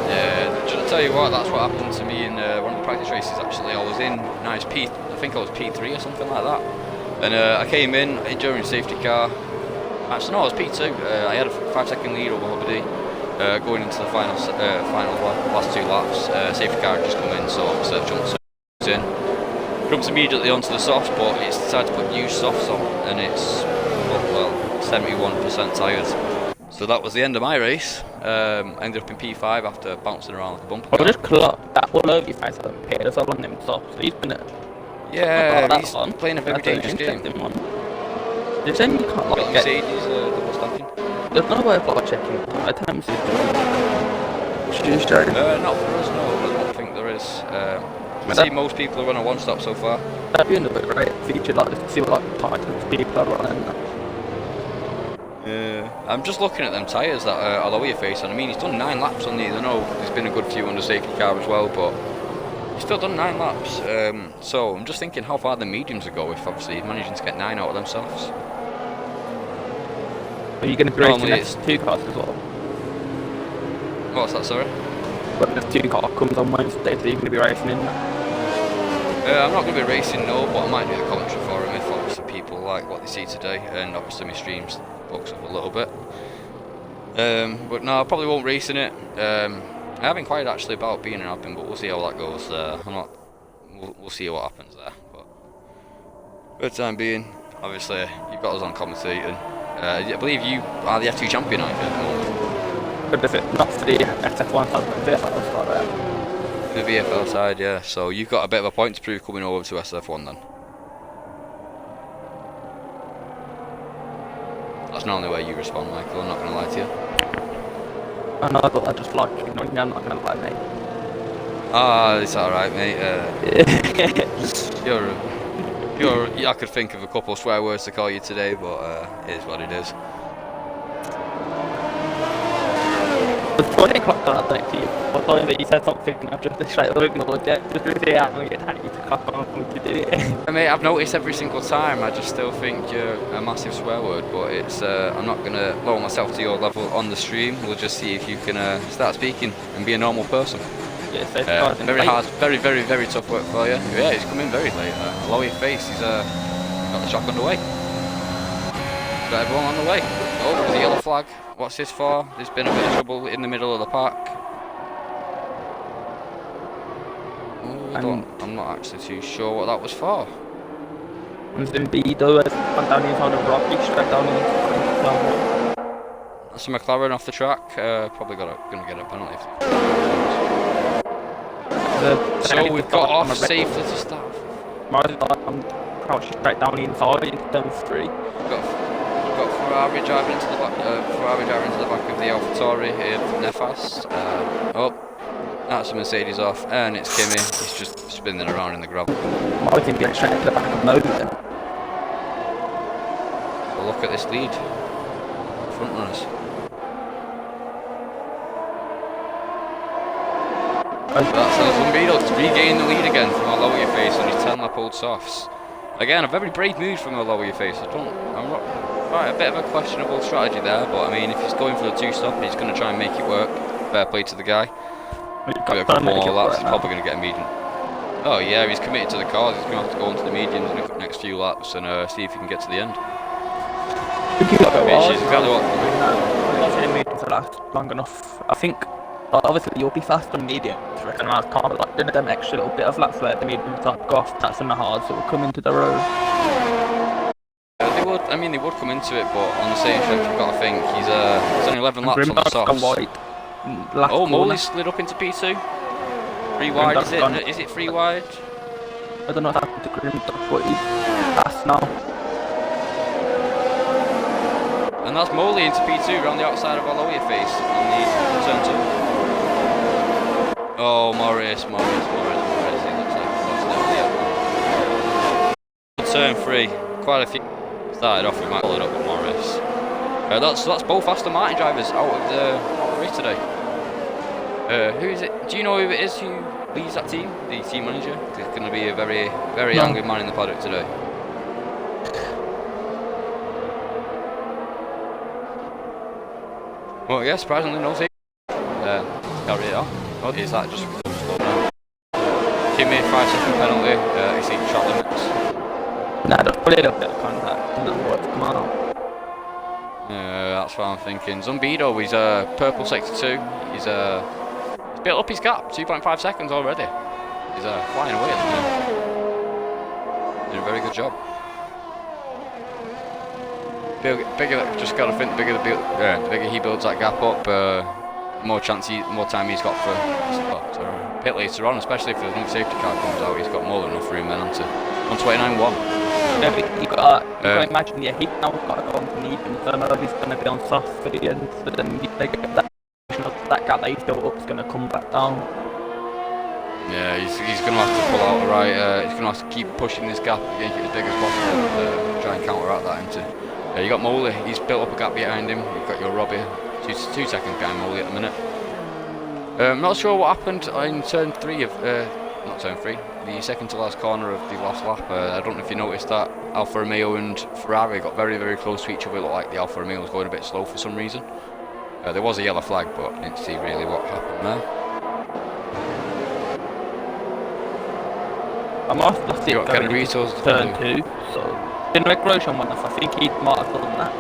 Yeah, just to tell you what, that's what happened to me in one of the practice races. Actually, I was in I think I was P3 or something like that. And I came in during safety car. Actually, no, I was P2. I had a 5-second lead over Hubbardie going into the final last 2 laps. Safety car had just come in, so obviously I jumped immediately onto the softs, but it's decided to put new softs on, and it's 71% tyres. So that was the end of my race. Ended up in P5 after bouncing around like a bumper car. I just clocked that all over your face. I don't care. There's all on them softs. He's been Yeah, he's playing a very dangerous game. There's any you can't like Mercedes double stacking. There's no way of like checking at times. Tuesday. Not for us, no. I don't think there is. I see most people are on a one-stop so far. That'd be another great feature, like to see what like titles people are running. I'm just looking at them tyres that are lower your face on. I mean, he's done 9 laps on these. I know there's been a good few on the safety car as well, but he's still done 9 laps. So I'm just thinking how far the mediums will go if obviously he's managing to get 9 out of themselves. Are you going to be racing next 2 cars as well? What's that, sorry? But the 2 car comes on Wednesday, so you're going to be racing in that? I'm not going to be racing, no, but I might do the commentary for him if obviously people like what they see today, and obviously my streams books up a little bit. But no, I probably won't race in it. I have inquired actually about being an Alpine, but we'll see how that goes. We'll see what happens there. But for the time being, obviously you've got us on commentating. I believe you are the F2 champion, aren't you, at the moment? But if it not for the SF1 side, but the VFL side, The VFL side, yeah. So you've got a bit of a point to prove coming over to SF1 then. That's not the way you respond, Michael, I'm not going to lie to you. I know, but I just like, you know, I'm not going to lie, mate. Ah, it's alright, mate. I could think of a couple of swear words to call you today, but it is what it is. It's funny clocked on that to you. I thought that you said something and I've just straight away ignored it. Just really out and get you to clock on for me to do it. Mate, I've noticed every single time. I just still think you're a massive swear word, but it's I'm not going to lower myself to your level on the stream. We'll just see if you can start speaking and be a normal person. Yeah, so very hard, very, very, very tough work for you. Yeah, he's come in very late. Lower your face, he's got the shock on the way. Got everyone on the way. Oh, there's a yellow flag. What's this for? There's been a bit of trouble in the middle of the park. Ooh, I'm not actually too sure what that was for. And then Zumbido has gone down inside of Rocky, straight down into That's a McLaren off the track. Probably gonna get a penalty. So we've got off safely to start. I'm crouching straight down inside into turn 3. We've got Ferrari driving into the back. Of the AlphaTauri here, Nefas. Oh, that's a Mercedes off, and it's Kimi. He's just spinning around in the gravel. I think getting straight into the back of Logan. Well, look at this lead. Front runners. That's Zumbido to regain the lead again from our lower your face on his 10-lap old softs. Again, a very brave move from our lower your face. I'm not right, a bit of a questionable strategy there, but I mean, if he's going for the 2-stop, he's going to try and make it work. Fair play to the guy. Maybe a couple more laps, he's probably going to get a medium. Oh yeah, he's committed to the cars. He's going to have to go into the mediums in the next few laps and see if he can get to the end. Which is exactly what. Long enough. I think. Obviously, you'll be faster in medium. I reckon I can't like doing them extra little bit of laps where the medium type go off. That's in the hard, so we'll come into the road. They would. I mean, they would come into it, but on the same strength, you've got to think he's only 11 laps on the softs. Oh, Molly slid up into P2. 3 wide. Is it 3 wide? I don't know what happened to Grimdog, but he's fast now. And that's Molly into P2 around the outside of our lower face on the turn 2. Oh, Morris. He looks like he's lost it. Turn 3. Quite a few. Started off with Michael up with Morris. That's both Aston Martin drivers out of the race today. Who is it? Do you know who it is who leads that team? The team manager? There's going to be a very, very angry man in the paddock today. Well, yeah, surprisingly, no safety. Carry it on. Oh, is that just because I'm slow down? Kimi, 5-second penalty, exceed track limits. Nah, just put it up there, contact, and then come on. That's what I'm thinking. Zumbido, he's purple sector 2. He's built up his gap, 2.5 seconds already. He's flying away at the minute. Doing a very good job. Just got to think the bigger he builds that gap up, more time he's got for pit later on, especially if another safety car comes out. He's got more than enough room then onto 129.1. You got to imagine, yeah, he's now got to go on to medium, so I know he's going to be on soft for the end, but then that gap that he's built up is going to come back down. Yeah, he's going to have to pull out right. He's going to have to keep pushing this gap and make it as big as possible, try and counteract that into. You got Moley, he's built up a gap behind him. You've got your Robbie, 2 seconds behind Moley at the minute. I'm not sure what happened in turn 3 of, not turn 3, the second to last corner of the last lap. I don't know if you noticed that Alfa Romeo and Ferrari got very, very close to each other. It looked like the Alfa Romeo was going a bit slow for some reason. There was a yellow flag, but I didn't see really what happened there. I must have seen turn 2, so in Grosjean one, I think he might have done that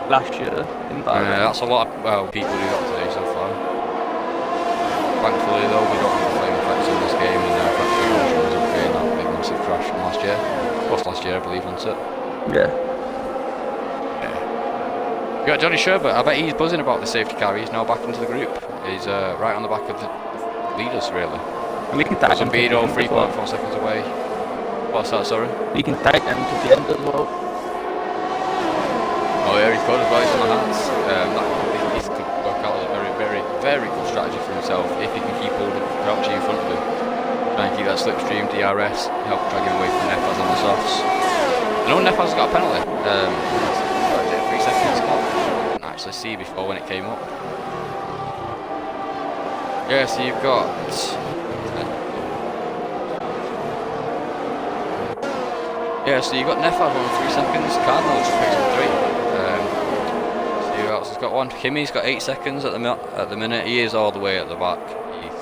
last year in Bahrain. That's a lot of people do that today so far. Thankfully though, we don't have flame effects in this game, and Grosjean was okay in that big massive crash from last year. Last year I believe, wasn't it? Yeah. You got Johnny Sherbert, I bet he's buzzing about the safety car. He's now back into the group. He's right on the back of the leaders really. And we can tag him. Zumbido 3.4 seconds away. What's that, sorry? We can tag him to the end as well. Oh yeah, he's got his right on the hands. This could work out as a very, very, very good strategy for himself if he can keep hold of Crouchy in front of him. Try and keep that slipstream DRS, help drag him away from Nefas on the softs. I know Nefas got a penalty. What is it, 3 seconds? I didn't actually see before when it came up. Yeah, so you've got. Yeah, so you've got Nefas on 3 seconds, Cardinal just picks up 3. See who else has got 1. Kimi's got 8 seconds at the minute. He is all the way at the back. He's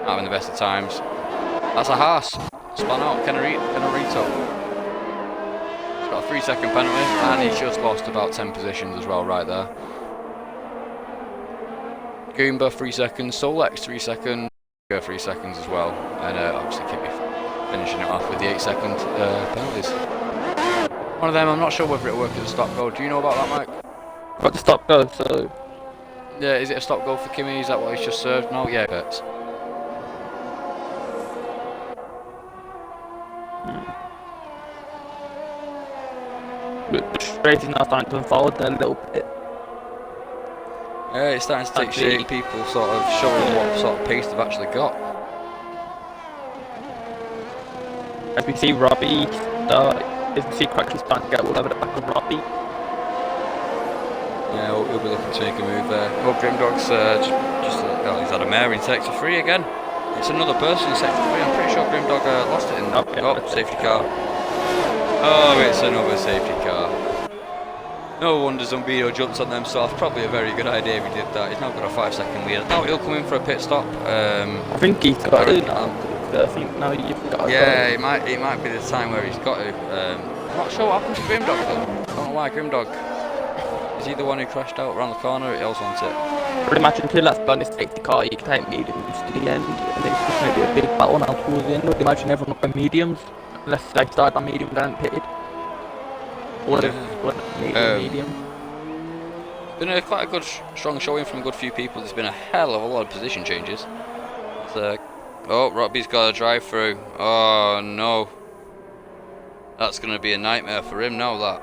having the best of times. That's a Haas. Spun out, Kennerito. He's got a 3-second penalty, and he's just lost about 10 positions as well right there. Goomba 3 seconds, Solex 3 seconds, 3 seconds as well, and obviously Kimi finishing it off with the 8-second penalties. One of them, I'm not sure whether it worked at the stop go. Do you know about that, Mike? Got to stop go, so Yeah, is it a stop goal for Kimi? Is that what he's just served? No, yeah, it's. the straight is now starting to unfold there a little bit. Yeah, it's starting to take shape. People sort of showing what sort of pace they've actually got. As we see Robbie, as we see Crutchley starting to get all over the back of Robbie. Yeah, he'll be looking to make a move there. Oh, Grimdog's he's had a mare in sector 3 again. It's another person in sector 3. I'm pretty sure Grimdog lost it in safety car. Oh, it's another safety car. No wonder Zumbido jumps on them, so it's probably a very good idea if he did that. He's now got a 5-second lead. Now he'll come in for a pit stop. I think he's got it now. I think now you've got it. Yeah, it might be the time where he's got to. I'm not sure what happened to Grimdog though. I don't know why Grimdog. Is he the one who crashed out around the corner? He else wants it. Pretty much until that's done, this safety car, you can take mediums to the end, and then it's just going to be a big battle now towards the end. I'd imagine everyone got mediums, unless they start on medium and then pitted. Or medium. Been quite a good, strong showing from a good few people. There's been a hell of a lot of position changes. Oh, Robbie's got a drive through. Oh no. That's going to be a nightmare for him now, that.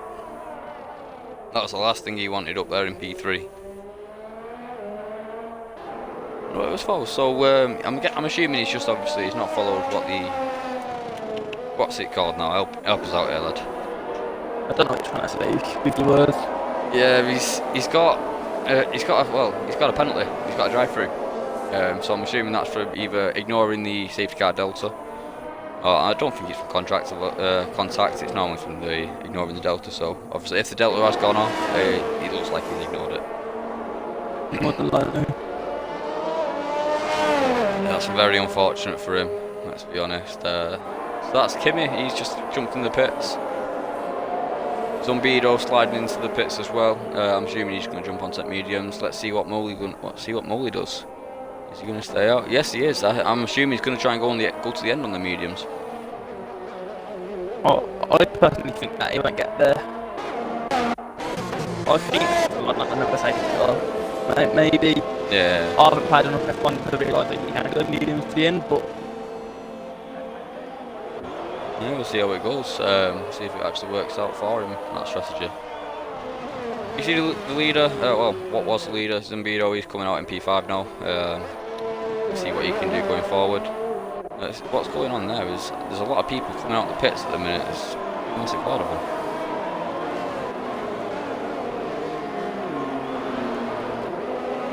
That was the last thing he wanted up there in P3. Well, it was false. So I'm assuming he's just obviously he's not followed what the what's it called now? Help us out here, lad. I don't know what you're trying to say with the words. Yeah, he's got a penalty. He's got a drive through. So I'm assuming that's for either ignoring the safety car delta. I don't think it's from contact. It's normally from the ignoring the delta. So obviously, if the delta has gone off, it looks like he's ignored it. More than likely. That's very unfortunate for him. Let's be honest. So that's Kimi. He's just jumped in the pits. Zumbido sliding into the pits as well. I'm assuming he's going to jump on set mediums. Let's see what Moley does. Is he going to stay out? Yes, he is. I'm assuming he's going to try and go to the end on the mediums. Oh, I personally think that he won't get there. I think like another safety car. Maybe. Yeah. I haven't played enough F1 to realise that you can go mediums to the end, but yeah, we'll see how it goes. See if it actually works out for him, that strategy. You see the leader, what was the leader, Zumbido, he's coming out in P5 now. See what he can do going forward. What's going on there is there's a lot of people coming out the pits at the minute. There's a massive lot of them.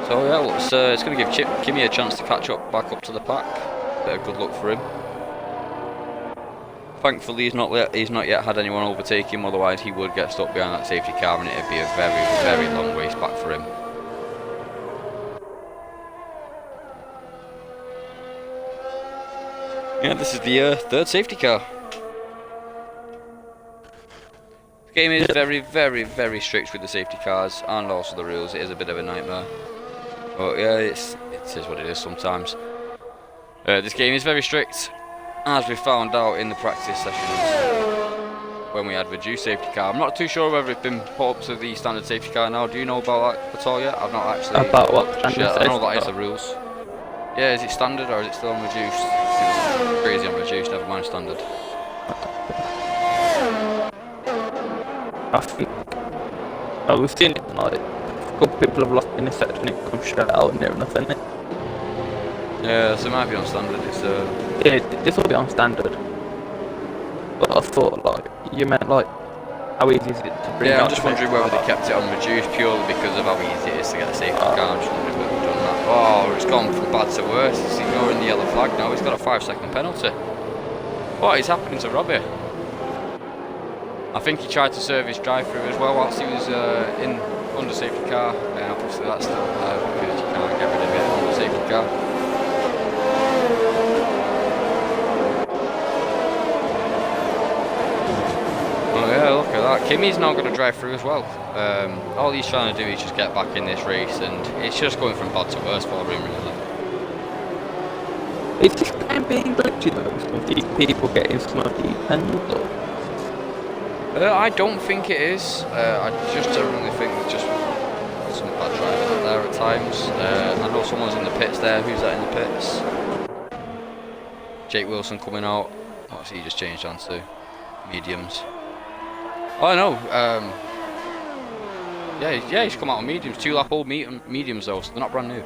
So yeah, it's going to give Kimi a chance to catch back up to the pack. Bit of good luck for him. Thankfully, he's not yet had anyone overtake him. Otherwise, he would get stuck behind that safety car, and it'd be a very, very long race back for him. Yeah, this is the third safety car. The game is very, very, very strict with the safety cars and also the rules. It is a bit of a nightmare. But yeah, it is what it is sometimes. This game is very strict, as we found out in the practice sessions when we had reduced safety car. I'm not too sure whether it's been put up to the standard safety car now. Do you know about that at all yet? I've not actually. About what? Standard I know that safety is the rules. Yeah, is it standard or is it still on reduced? It's crazy on reduced, never mind standard. I think we've seen it tonight. A couple people have lost in this section, it comes straight out near enough, isn't it? Yeah, so it might be on standard. Yeah, this will be on standard. But I thought, like, you meant, like, how easy is it to bring yeah, out? I'm just wondering whether they kept it on reduced purely because of how easy it is to get a safety car. I'm just wondering whether they've done that. Oh, it's gone from bad to worse. He's ignoring the yellow flag now. He's got a 5-second penalty. What is happening to Robbie? I think he tried to serve his drive-through as well whilst he was under safety car. And obviously that's still because you can't get rid of it on the safety car. Oh yeah, look at that. Kimi's now got to drive through as well. All he's trying to do is just get back in this race, and it's just going from bad to worse for him, really. It's just kind of being glitchy though, some of these people getting some of these penalties. I don't think it is. I just generally think just some bad drivers up there at times. I know someone's in the pits there. Who's that in the pits? Jake Wilson coming out. Obviously, he just changed on to mediums. Oh, I know. Yeah, he's come out on mediums. 2-lap old mediums though, so they're not brand new.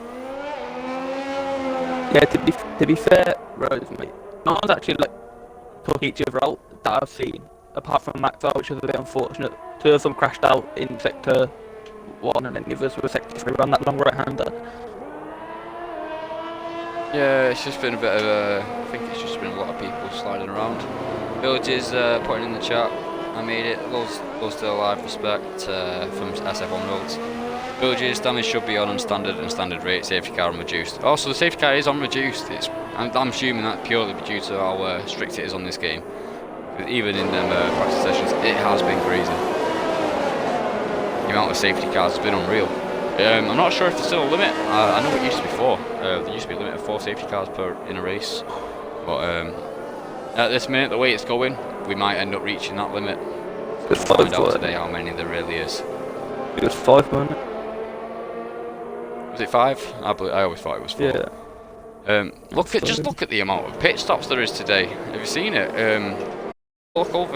Yeah, to be fair, Rose, mate, no one's actually like took each other out that I've seen, apart from Max, which was a bit unfortunate. 2 of them crashed out in sector 1, and then the others were sector 3 on that long right-hander. Yeah, it's just been a bit of a. I think it's just been a lot of people sliding around. Villages putting in the chat. I made it. Those still alive. Respect from SF on roads. Villages damage should be on unstandard and standard rate. Safety car on reduced. Oh, so the safety car is on reduced. I'm assuming that purely due to how strict it is on this game. Even in them practice sessions, it has been crazy. The amount of safety cars has been unreal. I'm not sure if there's still a limit. I know it used to be 4. There used to be a limit of 4 safety cars in a race. But at this minute, the way it's going, we might end up reaching that limit. We'll find out today how many there really is. It was 5, wasn't it? Was it 5? I always thought it was 4. Yeah. Just look at the amount of pit stops there is today. Have you seen it?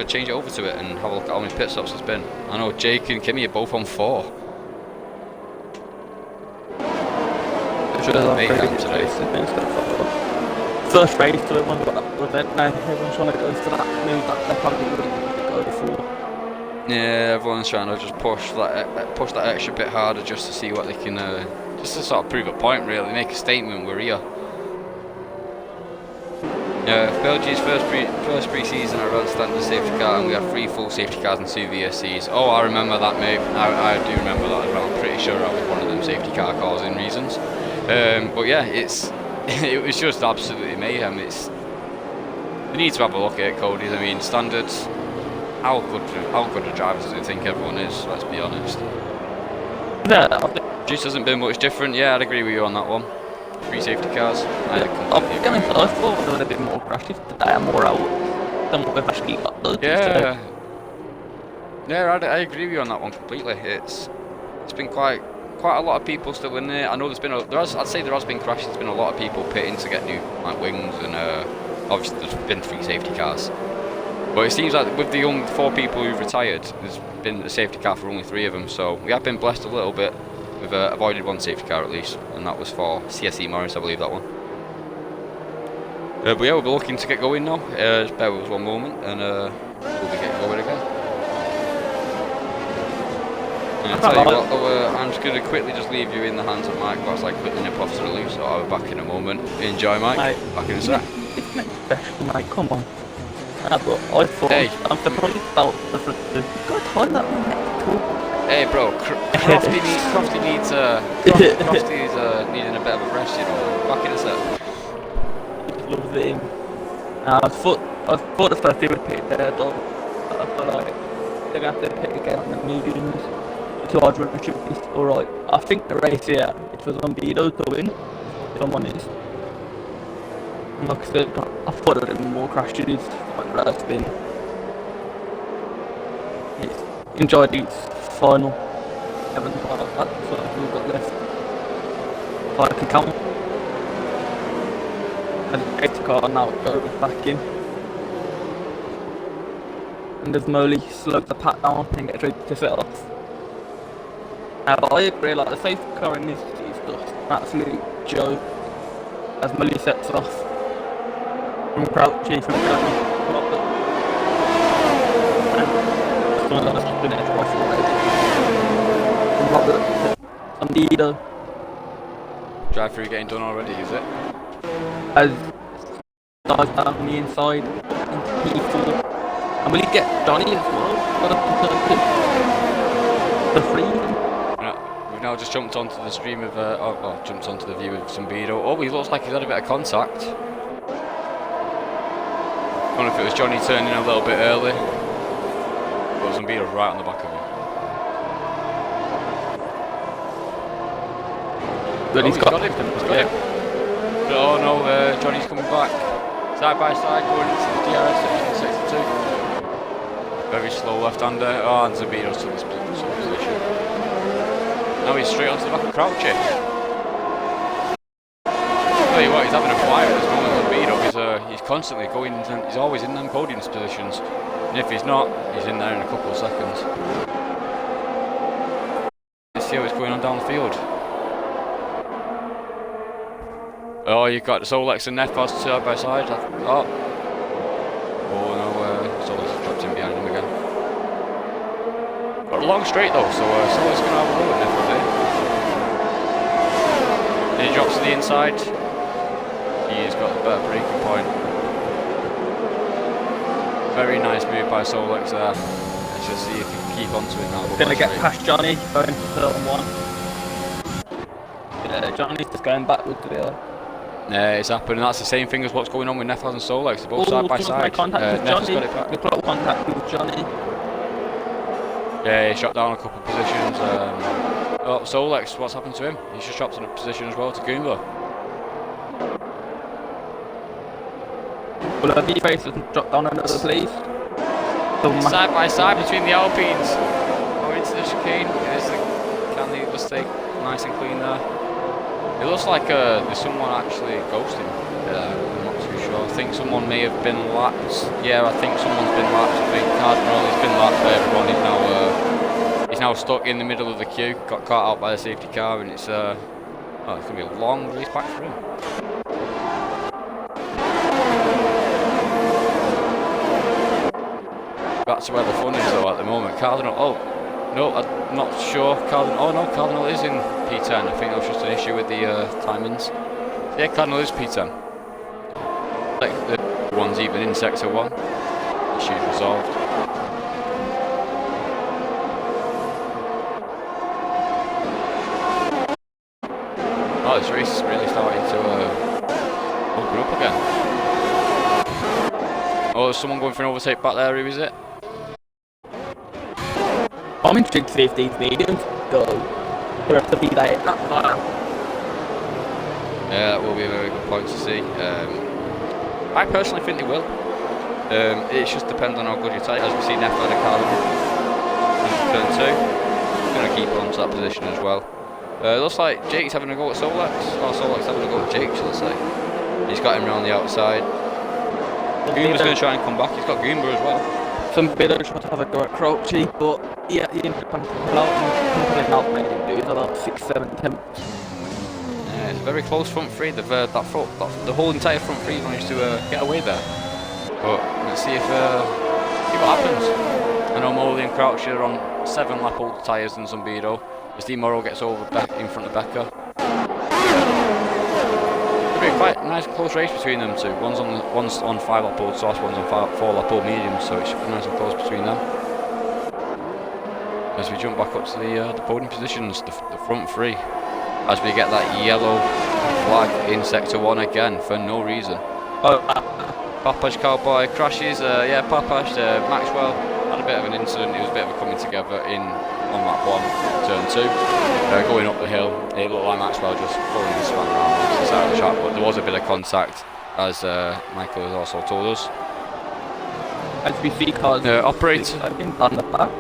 Change it over to it, and have a look at how many pit stops there's been. I know Jake and Kimmy are both on 4. Today. First race to everyone got that event now. Everyone's trying to go for that move that they probably wouldn't go for. Yeah, everyone's trying to just push that extra bit harder just to see what they can, just to sort of prove a point, really, make a statement. We're here. Yeah, Belgium's first pre-season I ran standard safety car, and we had 3 full safety cars and 2 VSCs. Oh, I remember that, mate. I do remember that as well. I'm pretty sure I was one of them safety car causing reasons. But yeah, it was just absolutely mayhem. We need to have a look at it, Cody. I mean, standards. How good a drivers do you think everyone is? Let's be honest. Yeah, Just hasn't been much different. Yeah, I'd agree with you on that one. 3 safety cars. I thought there would have been more crashes today and more out than what we've actually got though. Yeah. Yeah, I agree with you on that one completely. It's been quite a lot of people still in there. I know I'd say there has been crashes. There's been a lot of people pitting to get new wings, and obviously there's been 3 safety cars. But it seems like with the young 4 people who've retired, there's been a safety car for only 3 of them. So we have been blessed a little bit. We've avoided 1 safety car at least, and that was for CSE Morris, I believe that one. But yeah, we'll be looking to get going now. Just bear with us one moment, and we'll be getting going again. And I'll tell you what, though, I'm just going to quickly just leave you in the hands of Mike whilst I quickly nip off to the loo, so I'll be back in a moment. Enjoy, Mike. Back in a sec. It's not special, Mike, come on. But I thought, I'm surprised about the front. You've got to time that one cool. Hey bro, Crofty needs needing a bit of a rest, you know. Back in a sec. Love him. I thought the first they would pick their dog. I feel like they're gonna have to pick again on the mediums. The 2 hard run should be alright. I think the race here, it was on Beto to win, if I'm honest. And like I said, I thought there would have been more crashes like the last been. Enjoyed these final 7 part of that, so we've got left 5 to count. And the safety car now goes back in. And as Molly slows the pack down and gets ready to set off. But I agree, like the safety car in this is just an absolute joke. As Molly sets off from Crouchy, from Crouchy. Drive through getting done already, is it? As dives down on the inside into P4, and will he get Johnny as well? The free. We've now just jumped onto the stream of jumped onto the view of Zumbido. Oh, he looks like he's had a bit of contact. I don't know if it was Johnny turning a little bit early. Zumbido right on the back of him. But he's got him. Oh no, Johnny's coming back. Side by side going into the DRS section 62. Very slow left-hander. Oh, and Zumbido's took this position. Now he's straight onto the back of Crouchy. Tell you what, he's having a flyer at this moment on Beto. He's constantly going, he's always in them podium positions. And if he's not, he's in there in a couple of seconds. Let's see what's going on down the field. Oh, you've got Solex and Nefos side by side. Oh no, Solex has dropped in behind him again. Got a long straight though, so Solex is going to have a go at Nefos here. And he drops to the inside. He's got the better braking point. Very nice move by Solex there. Let's just see if he can keep onto it now. Gonna get past Johnny, going to turn 1. Yeah, Johnny's just going backwards there. Yeah, it's happening. That's the same thing as what's going on with Nefos and Solex. They're both side by side. Contact with Johnny. Got it back. We've got contact with Johnny. Yeah, he shot down a couple of positions. Oh, Solex, what's happened to him? He's just dropped in a position as well to Goomba. Will the V-Face doesn't drop down another please? Side by side between the Alpines. Going into the chicane. Can they just stay nice and clean there? It looks like there's someone actually ghosting. I'm not too sure. I think someone may have been lapped. Yeah, I think someone's been lapped. I think Cardinal has been lapped by everyone. He's now stuck in the middle of the queue. Got caught out by the safety car, and it's going to be a long race back for him. Back to where the fun is though at the moment. Cardinal, no, I'm not sure. Cardinal is in P10. I think that was just an issue with the timings. So yeah, Cardinal is P10. Like the one's even in sector 1. Issues resolved. Oh, this race is really starting to open up again. Oh, there's someone going for an overtake back there. Who is it? I'm intrigued to see if these mediums go. They have to be like that far. Yeah, that will be a very good point to see. I personally think they will. It just depends on how good your tyre. As we see Nefo and Cardinal into turn 2. He's going to keep on to that position as well. Looks like Jake's having a go at Solex. Or Solex having a go at Jake, shall I say. He's got him around the outside. Goomba's going to try and come back. He's got Goomba as well. Some bidders want to have a go at Crouchy, but yeah, he ended up pulling out, made him do it about 6-7 attempts. Yeah, it's a very close front three. The whole entire front three managed to get away there. But let's see what happens. I know Molly and Crouch are on 7 lap older tyres than Zumbido. As Di Moro gets over in front of Becca. It'll be quite a nice close race between them two. One's on 5 lap old soft, one's on 4 lap old medium, so it should be nice and close between them. As we jump back up to the podium positions, the front three, as we get that yellow flag in sector 1 again for no reason. Papash Cowboy crashes. Yeah, Papash, Maxwell had a bit of an incident. It was a bit of a coming together on lap 1, turn 2. Going up the hill, it looked like Maxwell just throwing his span around the side of the track, but there was a bit of contact, as Michael has also told us. As we see cars operate on the back.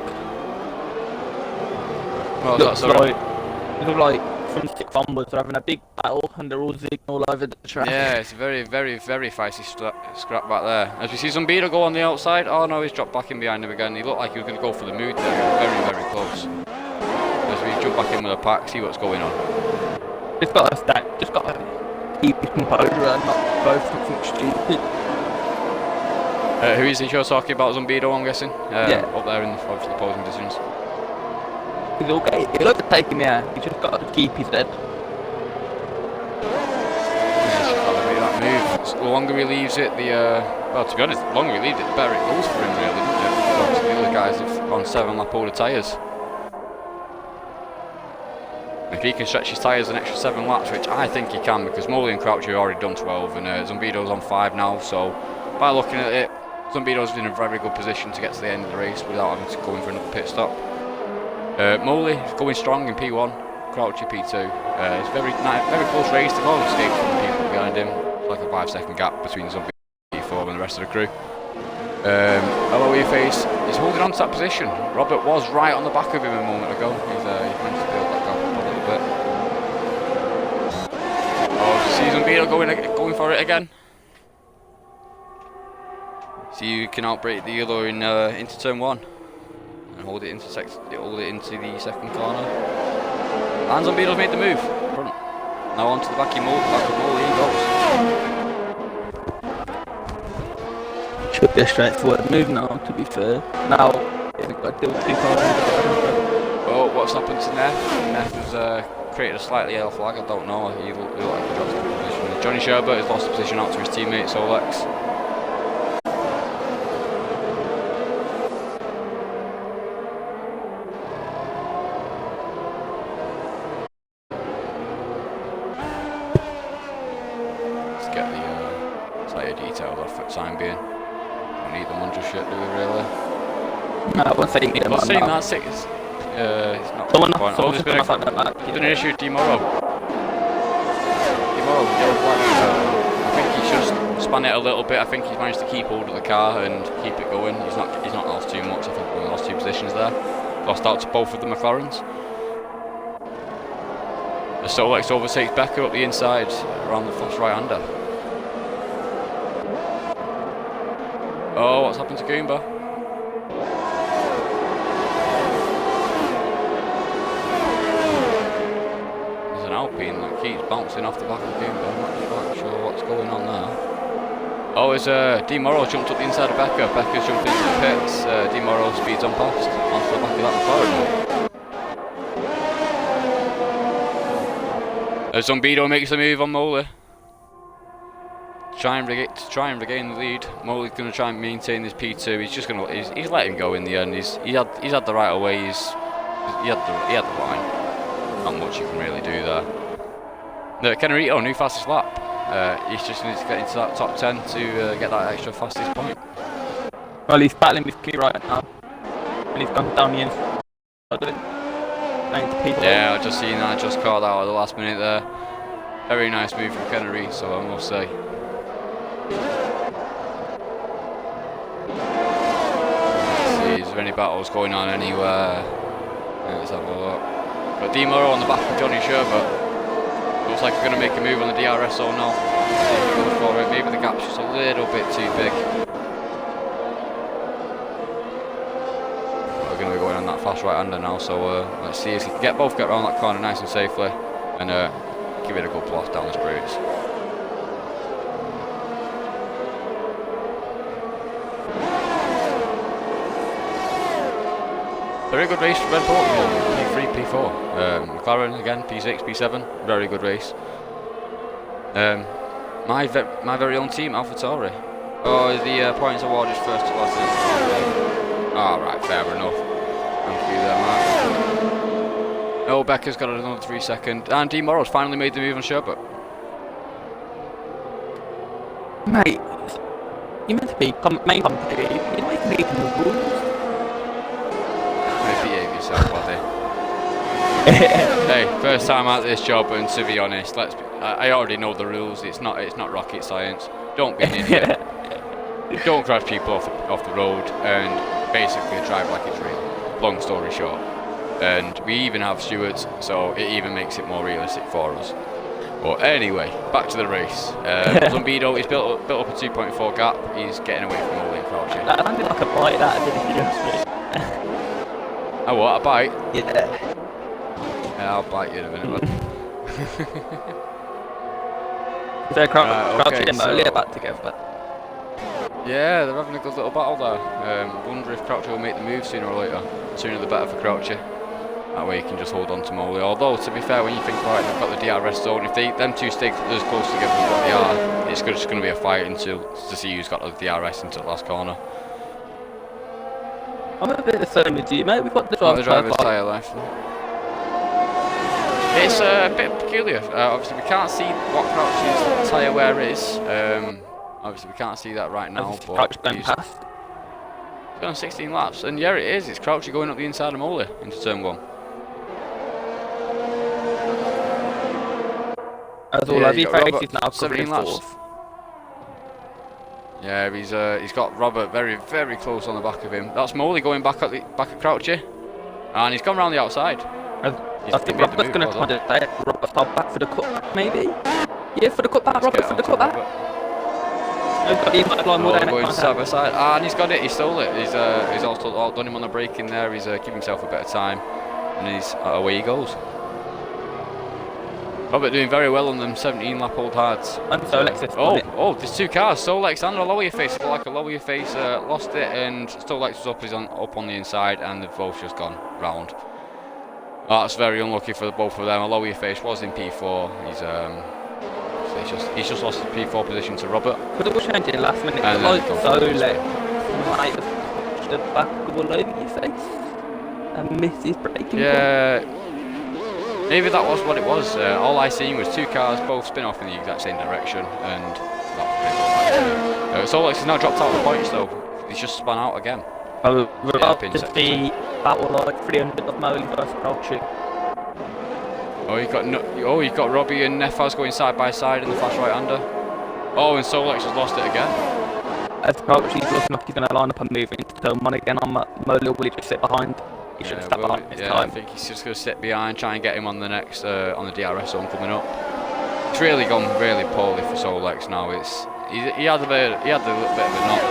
Well, looks like from 6 onwards they're having a big battle and they're all zigging all over the track. Yeah, it's a very, very, very feisty scrap back there. As we see Zumbido go on the outside. Oh no, he's dropped back in behind him again. He looked like he was going to go for the mood there. Very, very close. As we jump back in with a pack, see what's going on. Just got to keep his composure and not go for something stupid. Who is it you're talking about? Zumbido, I'm guessing? Yeah. Up there in obviously the opposing positions. He's okay. He'll overtake him, yeah. He's just got to keep his head. That move. The longer he leaves it, well, to be honest, the longer he leaves it, the better it goes for him, really, doesn't it? Because the other guys have on 7 lap older tyres. If he can stretch his tyres an extra 7 laps, which I think he can, because Molly and Crouch have already done 12, and Zumbido's on 5 now, so by looking at it, Zumbido's in a very good position to get to the end of the race without having to go in for another pit stop. Molly is going strong in P1, Crouchy P2. It's a very close race. They've all escaped from the people behind him. It's like a 5-second gap between Zumbido P4 and the rest of the crew. LOE Face is holding on to that position. Robert was right on the back of him a moment ago. He's managed to build that gap Season Beetle going for it again. So you can outbrake the other into turn 1 and hold it into the second corner. Hands on Beetle's made the move. Front. Now onto the back of Molly. He goes. Should be a straightforward move now, to be fair. Now, he's got to deal with 2 cars. Oh, what's happened to Neff? Neff has created a slightly yellow flag, I don't know. He looked like he dropped the position. Johnny Sherbert has lost the position out to his teammate Solex. Let's get the tyre details off for the time being. Don't need them on just yet, do we really? No, I won't say you need them on now. That's it. It's not Someone point. else There's been an issue with Demoro. I think he's just spun it a little bit. I think he's managed to keep hold of the car and keep it going. He's not lost too much. I think we lost 2 positions there. Lost out to both of the McLarens. The Solex overtakes Becker up the inside around the fast right-hander. Oh, what's happened to Goomba? Alpine that keeps bouncing off the back of Goomba. I'm not quite sure what's going on there. Oh, it's Demoro jumped up the inside of Becker. Becker's jumped into the pits. Demoro speeds on past onto the back of that McLaren. Zombido makes a move on Moly. Try and regain the lead. Moly's going to try and maintain this P2. He's just going to he's let him go in the end. He's had the right of way. He had the line. Not much you can really do there. No, Kennerito, new fastest lap. He's just needs to get into that top 10 to get that extra fastest point. Well, he's battling with Prix right now. And he's gone down the inside. Yeah, I just seen that. Just caught out at the last minute there. Very nice move from Kennerito, so I must say. Let's see, is there any battles going on anywhere? Let's have a look. But Demoro on the back of Johnny Sherbert. Looks like he's going to make a move on the DRS zone now. See if he goes for it. Maybe the gap's just a little bit too big. We're going to be going on that fast right-hander now, so let's see if he can both get around that corner nice and safely and give it a good blast down the straights. Very good race for Red Bull, P3, P4. McLaren again, P6, P7, very good race. My very own team, AlphaTauri. Oh, the points award is first to last. Oh, right, fair enough. Thank you there, Mark. Oh, Becker's got another 3 second. And Demoro's finally made the move on Sherbert. Mate, you meant to be main competitor. You're not even making the rules. Behave yourself, buddy. Hey, first time at this job, and to be honest, I already know the rules. It's not rocket science. Don't be an idiot. Don't crash people off the road, and basically drive like it's real. Long story short, and we even have stewards, so it even makes it more realistic for us. But anyway, back to the race. Zombido, he's built up a 2.4 gap. He's getting away from all the crouching. That landed like a bite. That didn't you? Oh, what, a bite? Yeah. Yeah, I'll bite you in a minute, bud. They're crouching okay, and Molly are back together. Yeah, they're having a good little battle there. Wonder if Croucher will make the move sooner or later. Sooner the better for Croucher. That way he can just hold on to Molly. Although, to be fair, when you think about it, they've got the DRS zone. If them two stay as close together as what they are, it's just going to be a fight to see who's got the DRS into the last corner. I'm a bit the same with you, mate. We've got the driver's tyre left. It's a bit peculiar. Obviously, we can't see what Crouch's tyre wear is. Obviously, we can't see that right now. But he's gone 16 laps, and yeah, it is. It's Crouchy going up the inside of Molly into turn 1. As all he's now 17 laps. Yeah, he's got Robert very, very close on the back of him. That's Molly going back at Crouchy, and he's gone round the outside. I think Robert's going to try to Robert's back for the cut, maybe. Yeah, for the cutback, Robert, for the cutback. He's got the inside line more than going side by side. And he's got it, he stole it. He's also outdone him on the break in there. He's giving himself a bit of time. And he's away he goes. Robert doing very well on them 17 lap old hards. And Solex oh, there's two cars. Solex and a lower your face. Like a lower your face lost it, and Solex was up on the inside, and they've both just gone round. That's very unlucky for both of them. A lower your face was in P4. He's just lost his P4 position to Robert. But it was changing last minute. And like Solex might have pushed the back all over your face and missed his braking. Yeah. Maybe that was what it was. All I seen was two cars both spin off in the exact same direction, and that's Solex has now dropped out of the points though. He's just spun out again. Oh, we're about to see battle like 300 of Molly versus Crouchy. You've got Robbie and Nefaz going side by side in the flash right-hander. Oh, and Solex has lost it again. As Crouchy's looking like he's going to line up and move into turn one again on Molly, will he just sit behind? He should step behind this time. I think he's just going to sit behind, try and get him on the next on the DRS zone coming up. It's really gone really poorly for Solex now. He had a little bit of a knock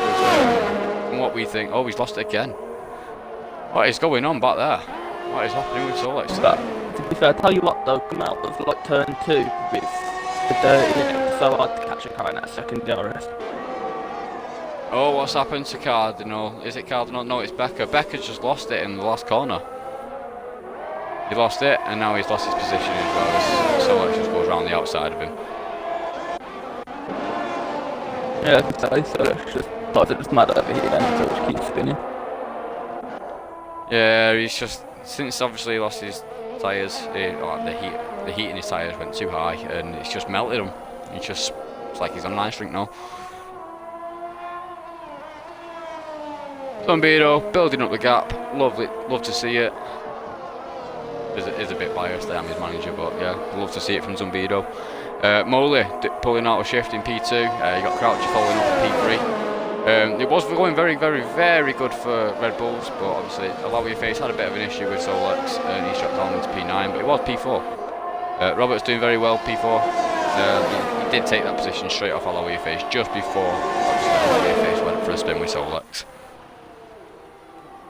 from what we think. Oh, he's lost it again. What is going on back there? What is happening with Solex? To be fair, I tell you what though, come out of like turn 2 with the dirty in it, so hard to catch a car in that second DRS. Oh, what's happened to Cardinal? Is it Cardinal? No, it's Becker. Becker's just lost it in the last corner. He lost it, and now he's lost his position as well. As Solex just goes around the outside of him. Yeah, I can say Solex just mad over here and just keeps spinning. Yeah, he's just, since obviously he lost his tyres, the heat in his tyres went too high, and it's just melted him. It's like he's on an ice rink now. Zombido building up the gap, love to see it. Is a bit biased, I am his manager, but yeah, love to see it from Zombido. Moley pulling out a shift in P2, you got Crouchy following up in P3. It was going very, very, very good for Red Bulls, but obviously Alawi Face had a bit of an issue with Solex, and he shot down into P9, but it was P4. Robert's doing very well, P4. He did take that position straight off Alawi Face just before Alawi Face went for a spin with Solex.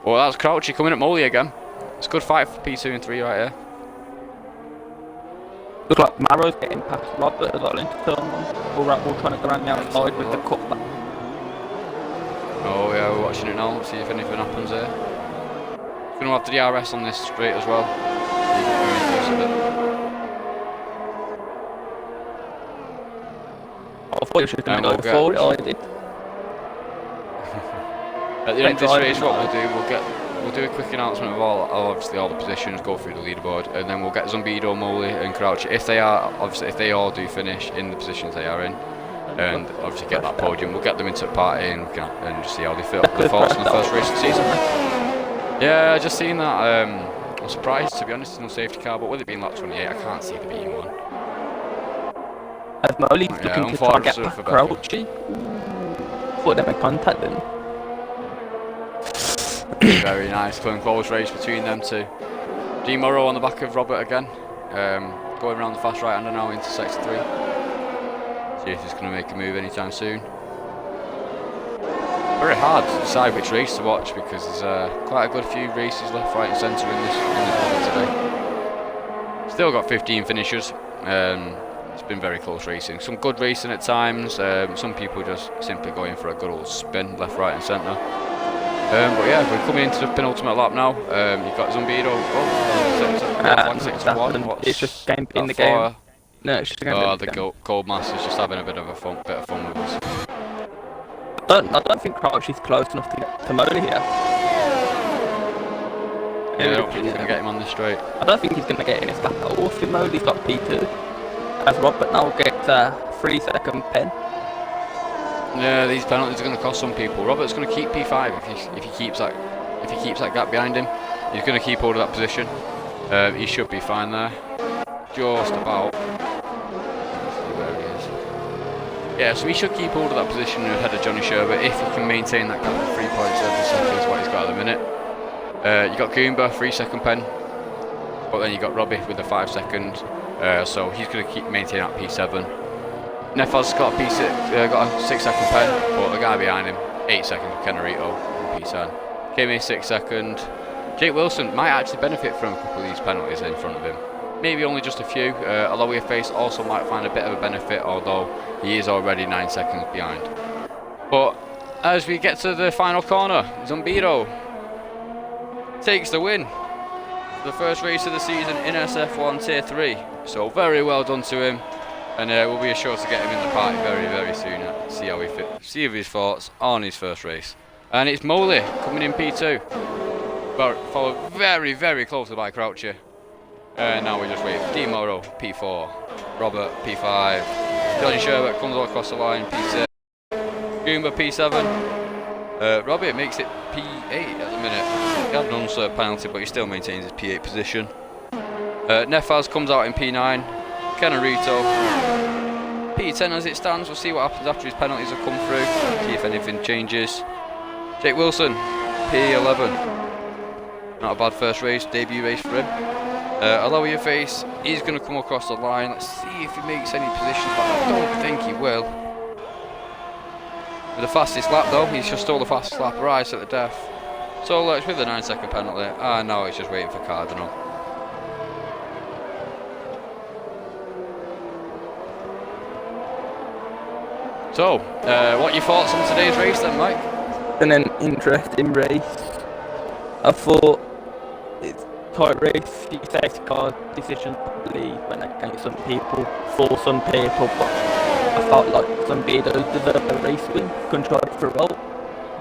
Well, that's Crouchy coming at Moley again. It's a good fight for P2 and 3 right here. Looks like Marrow's getting past Robert as well into turn 1. We're trying to go around the outside with the cutback. Oh yeah, we're watching it now, see if anything happens there. Going to have the DRS on this straight as well. I thought you should have gone for it, I did. At the end of this race, what we'll do a quick announcement of obviously all the positions, go through the leaderboard, and then we'll get Zombido, Moley, and Crouch if they all do finish in the positions they are in, and obviously get that podium. We'll get them into the party and just see how they feel. The thoughts on the first race of the season. Yeah, I just seen that. I'm surprised, to be honest, there's no safety car, but with it being lap 28, I can't see there being one. As Moley's looking to try and get past Crouchy. Thought they made contact then. Very nice, close race between them two. G Morrow on the back of Robert again, going around the fast right-hander now into sector 3. See if he's going to make a move anytime soon. Very hard to decide which race to watch because there's quite a good few races left, right and centre in this today. Still got 15 finishers. It's been very close racing. Some good racing at times, some people just simply going for a good old spin left, right and centre. But yeah, we're coming into the penultimate lap now. You've got Zombido. It's just game in the game. No, it's just game in the game. Gold Master's just having a bit of fun with us. I don't think Crouch is close enough to get to Moley here. Yeah, I don't think he's going to get him on the straight. I don't think he's going to get in his lap at all. I think Moley's got P2. As Robert now gets a 3-second pen. Yeah, these penalties are going to cost some people. Robert's going to keep P5 if he keeps that gap behind him. He's going to keep hold of that position. He should be fine there. Just about. Let's see where he is. Yeah, so he should keep hold of that position ahead of Johnny Sherbert if he can maintain that gap of 3.7 seconds, what he's got at the minute. You got Goomba, 3-second pen, but then you got Robbie with the 5 second. So he's going to keep maintaining that P7. Nefas got got a 6-second pen, but the guy behind him, 8-second Kennerito in P10. Came in 6-second. Jake Wilson might actually benefit from a couple of these penalties in front of him. Maybe only just a few. Aloha Face also might find a bit of a benefit, although he is already 9 seconds behind. But as we get to the final corner, Zumbido takes the win. The first race of the season in SF1 Tier 3. So very well done to him. And we'll be sure to get him in the party very, very soon. See how he see his thoughts on his first race. And it's Moley coming in P2. But followed very, very closely by Croucher. And now we're just waiting for Dean Morrow, P4. Robert, P5. Johnny Sherbert comes all across the line, P6. Goomba, P7. Robbie makes it P8 at the minute. He had an unserved penalty, but he still maintains his P8 position. Nefaz comes out in P9. Kennerito, P10 as it stands. We'll see what happens after his penalties have come through. See if anything changes. Jake Wilson, P11. Not a bad first race, debut race for him. Allow your face, he's going to come across the line. Let's see if he makes any positions, but I don't think he will. With the fastest lap though, he's just stole the fastest lap right at the death. So it's with the 9-second penalty, and now he's just waiting for Cardinal. So, what are your thoughts on today's race then, Mike? Been an interesting race. I thought it's a tight race. You safety car decisions probably went against some people, for some people, but I felt like some Beardos deserved a race win. Controlled for a while.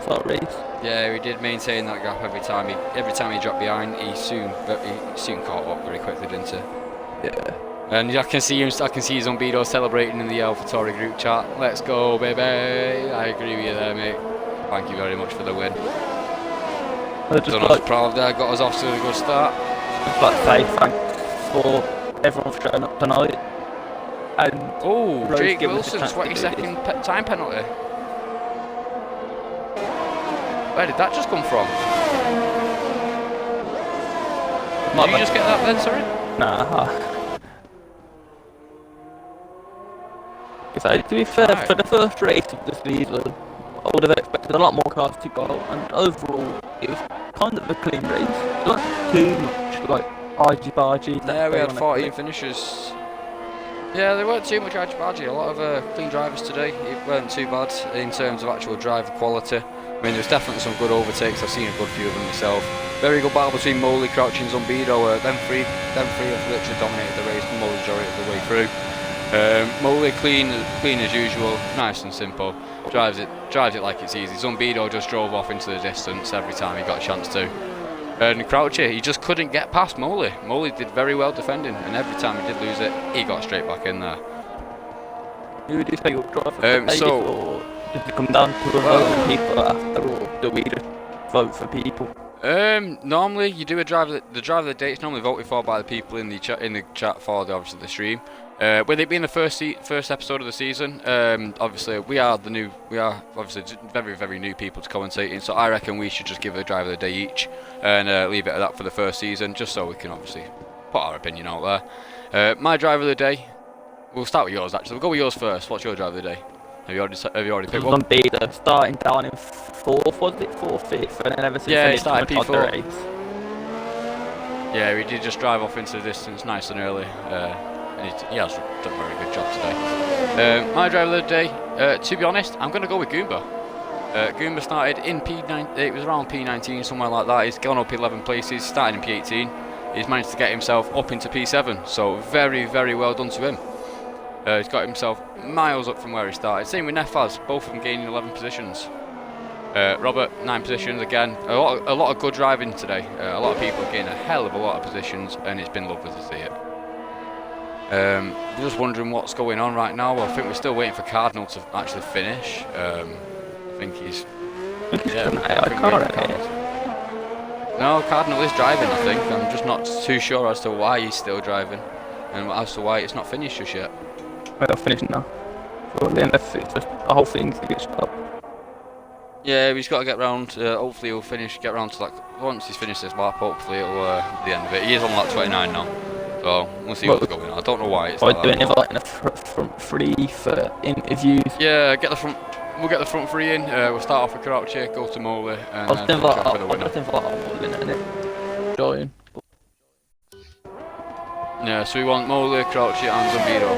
That race. Yeah, he did maintain that gap every time he dropped behind. He soon caught up very quickly, didn't he? Yeah. And I can see Zumbido celebrating in the AlphaTauri group chat. Let's go, baby! I agree with you there, mate. Thank you very much for the win. Done us proud there, got us off to a good start. I'd like to say thanks for everyone for showing up tonight. And oh, Jake Wilson, 20-second time penalty. Where did that just come from? Did you just get that then, sorry? Nah. So, to be fair, for the first race of the season, I would have expected a lot more cars to go, and overall, it was kind of a clean race. Not too much like argy-bargy. Yeah, we had 14 finishers. Yeah, there weren't too much argy-bargy. A lot of clean drivers today. It weren't too bad in terms of actual driver quality. I mean, there's definitely some good overtakes. I've seen a good few of them myself. Very good battle between Moley, Crouch and Zumbido. Them three have literally dominated the race the majority of the way through. Moley clean as usual, nice and simple. Drives it like it's easy. Zumbido just drove off into the distance every time he got a chance to. And Croucher, he just couldn't get past Moley. Moley did very well defending, and every time he did lose it, he got straight back in there. Who do you say your driver or does it come down to the vote people after all? Do we just vote for people? Normally you do the driver of the day. It's normally voted for by the people in the chat for obviously the stream. With it being the first episode of the season, obviously we are obviously very, very new people to commentating, so I reckon we should just give a driver of the day each and leave it at that for the first season, just so we can obviously put our opinion out there. My driver of the day, we'll start with yours actually. We'll go with yours first. What's your driver of the day? Have you already picked one? Zumbido starting down in 4th, was it? 4th, 5th, and then ever since he started P4. Yeah, he did just drive off into the distance nice and early. He has done a very good job today. My driver of the day, to be honest, I'm going to go with Goomba. Goomba started in P9, it was around P19, somewhere like that. He's gone up 11 places, started in P18. He's managed to get himself up into P7, so very, very well done to him. He's got himself miles up from where he started. Same with Nefaz, both of them gaining 11 positions. Robert, 9 positions again. A lot of good driving today. A lot of people have gained a hell of a lot of positions, and it's been lovely to see it. Just wondering what's going on right now. Well, I think we're still waiting for Cardinal to actually finish. I think he's. No, Cardinal is driving, I think. I'm just not too sure as to why he's still driving and as to why it's not finished just yet. Well, finished now. Probably, unless it's just the whole thing's glitched up. Yeah, he's got to get round. Hopefully, he'll get round to that. Once he's finished this lap, hopefully, it'll the end of it. He is on lap 29 now. So we'll see what's going on. I don't know why it's We're like doing that. inviting a front three for interviews. Yeah, get the front. We'll get the front three in. We'll start off with Karachi, go to Moli, and then finish off with the winner. I was inviting all in it. Join. Yeah, so we want Moli, Karachi, and Zambiro.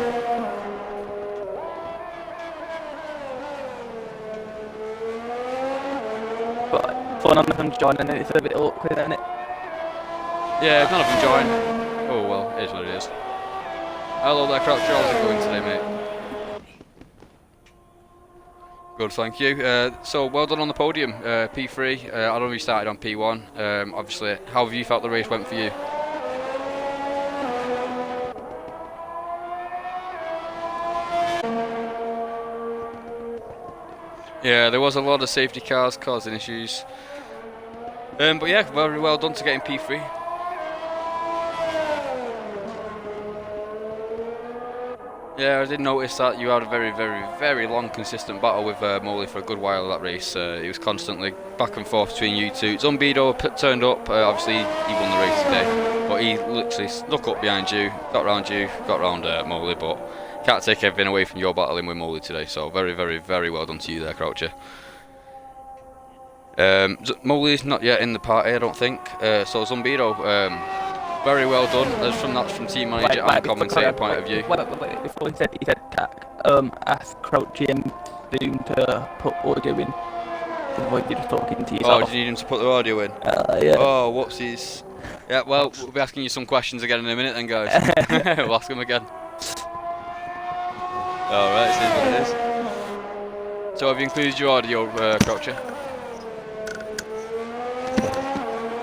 But for none of them joining, it's a bit awkward, isn't it? Yeah, if none of them join. Oh well, it is what it is. Hello there, Karachi. How's it going today, mate? Good, thank you. So well done on the podium, P3. I know you started on P1. Obviously, how have you felt the race went for you? Yeah, there was a lot of safety cars causing issues. But yeah, very well done to getting P3. Yeah, I did notice that you had a very long, consistent battle with Moli for a good while of that race. He was constantly back and forth between you two. Zumbido turned up, obviously he won the race today, but he literally snuck up behind you, got round Moli, but can't take everything away from your battling with Moli today, so very well done to you there, Croucher. Moli's not yet in the party, I don't think, so Zumbido, very well done. As from team manager and commentator point of view. Wait, before he said tack, ask Crouchy and Zoom to put audio in. Otherwise you're just talking to yourself. Oh, do you need him to put the audio in? Yeah. Oh, whoopsies. Yeah, well, we'll be asking you some questions again in a minute then, guys. We'll ask them again. Alright, it is what it is. So have you included your audio, Croucher?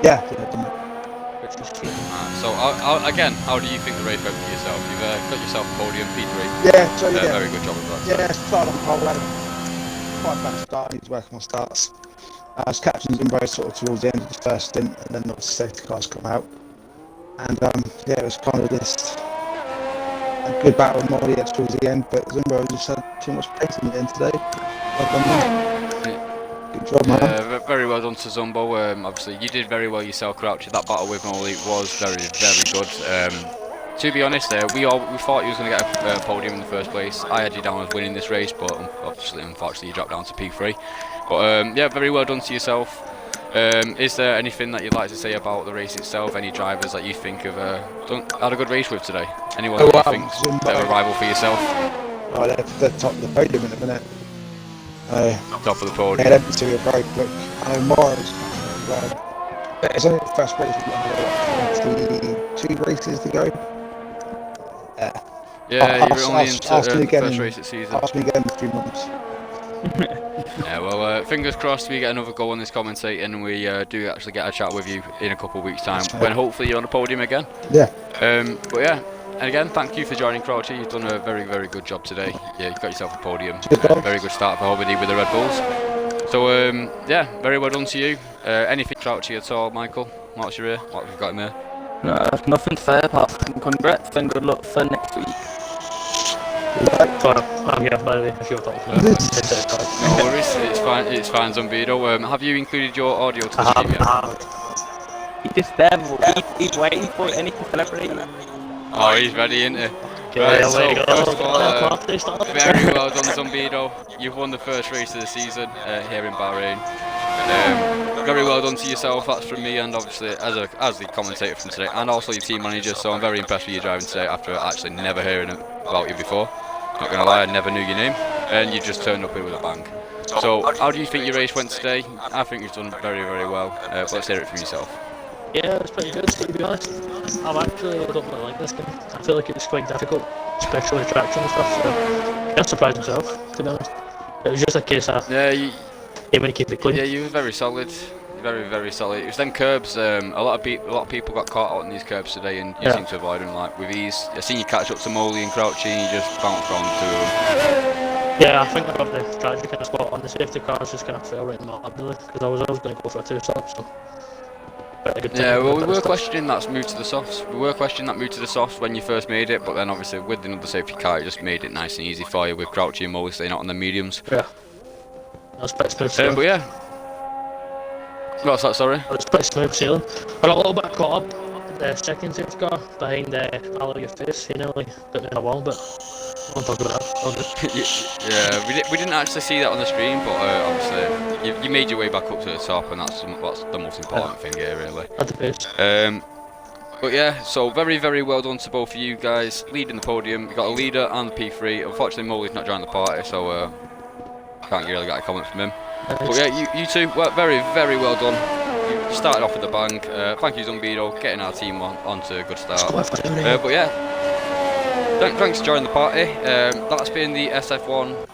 Yeah. So again, how do you think the race went for yourself? You've got yourself a podium, P3. Yeah, so Very good job of that. Yeah, started on pole, had a quite bad start, need to work on my starts. I was captain Zimbo sort of towards the end of the first stint, and then the safety cars come out. And yeah, it was kind of just a good battle with Molly towards the end, but Zimbo just had too much pace in the end today. Well done, man. Good job, man. Yeah, very well done to Zumbo. Obviously, you did very well yourself, Crouchy. That battle with Molly was very good. To be honest, we thought you was going to get a podium in the first place. I had you down as winning this race, but unfortunately, you dropped down to P3. But yeah, very well done to yourself. Is there anything that you'd like to say about the race itself? Any drivers that you think have had a good race with today? Anyone that you think they're a rival for yourself? Oh, they're top of the podium in a minute. Top of the podium. Yeah, they're to a very quick. I know Morris. It's only the first race. We've got 22 races to go. Yeah, you're only into the first race of the season. Ask me again in 3 months. Yeah, well, fingers crossed we get another go on this commentating and we do actually get a chat with you in a couple of weeks' time when hopefully you're on the podium again. Yeah. But yeah, and again, thank you for joining, Crouchy. You've done a very good job today. Yeah, you've got yourself a podium. Very good start for Hobby with the Red Bulls. So yeah, very well done to you. Anything Crouchy at all, Michael? What's your ear? What have you got in there? No, nothing to say apart from congrats and good luck for next week. I'm here by the way, if you're talking about No worries, it's fine, Zumbido. Have you included your audio to the stream yet? He's just there, he's waiting for it and he can celebrate. Oh, he's ready, isn't he? Right, so first of all, very well done, Zumbido. You've won the first race of the season here in Bahrain. Very well done to yourself. That's from me, and obviously as the commentator from today, and also your team manager. So I'm very impressed with your driving today after actually never hearing about you before. Not gonna lie, I never knew your name, and you just turned up here with a bang. So how do you think your race went today? I think you've done very well. But let's hear it from yourself. Yeah, it was pretty good, to be honest. I don't really like this game. I feel like it was quite difficult, especially traction and stuff, so I was surprised myself, to be honest. It was just a case of aiming to keep it clean. Yeah, you were very solid. Very solid. It was them curbs. A lot of people got caught out on these curbs today, and you seem to avoid them like with ease. I seen you catch up to Molly and Crouchy, and you just bounced on to them. Yeah, I think I got the strategy kind of spot on the safety cars, just kind of fell right in my lap, really, because I was going to go for a 2-stop, so. Yeah, well, we were questioning that move to the softs. We were questioning that move to the softs when you first made it, but then obviously with another safety car, it just made it nice and easy for you with Crouchy and Molly staying out on the mediums. Yeah. That was pretty smooth sailing. But yeah. What's that, sorry? It was pretty smooth sailing. I got a little bit caught up second safety car behind Aloy Face. He nearly put me in a wall, but I won't talk about that. I'll just... Yeah, we didn't actually see that on the screen, but obviously you made your way back up to the top, and that's the most important thing here, really. At the pace. But yeah, so very, very well done to both of you guys, leading the podium. You got a leader and the P3. Unfortunately, Molly's not joining the party, so can't really get a comment from him. Nice. But yeah, you two were very, very well done. You started off with a bang. Thank you, Zumbido, getting our team onto a good start. But yeah, thanks for joining the party. That's been the SF1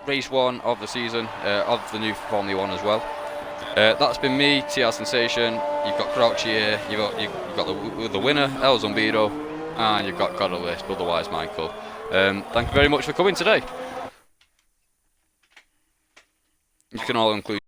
race 1 of the season, of the new Formula 1 as well. That's been me, TR Sensation. You've got Crouch here. You've got the winner, El Zumbido, and you've got Godless, otherwise Michael. Thank you very much for coming today. You can all include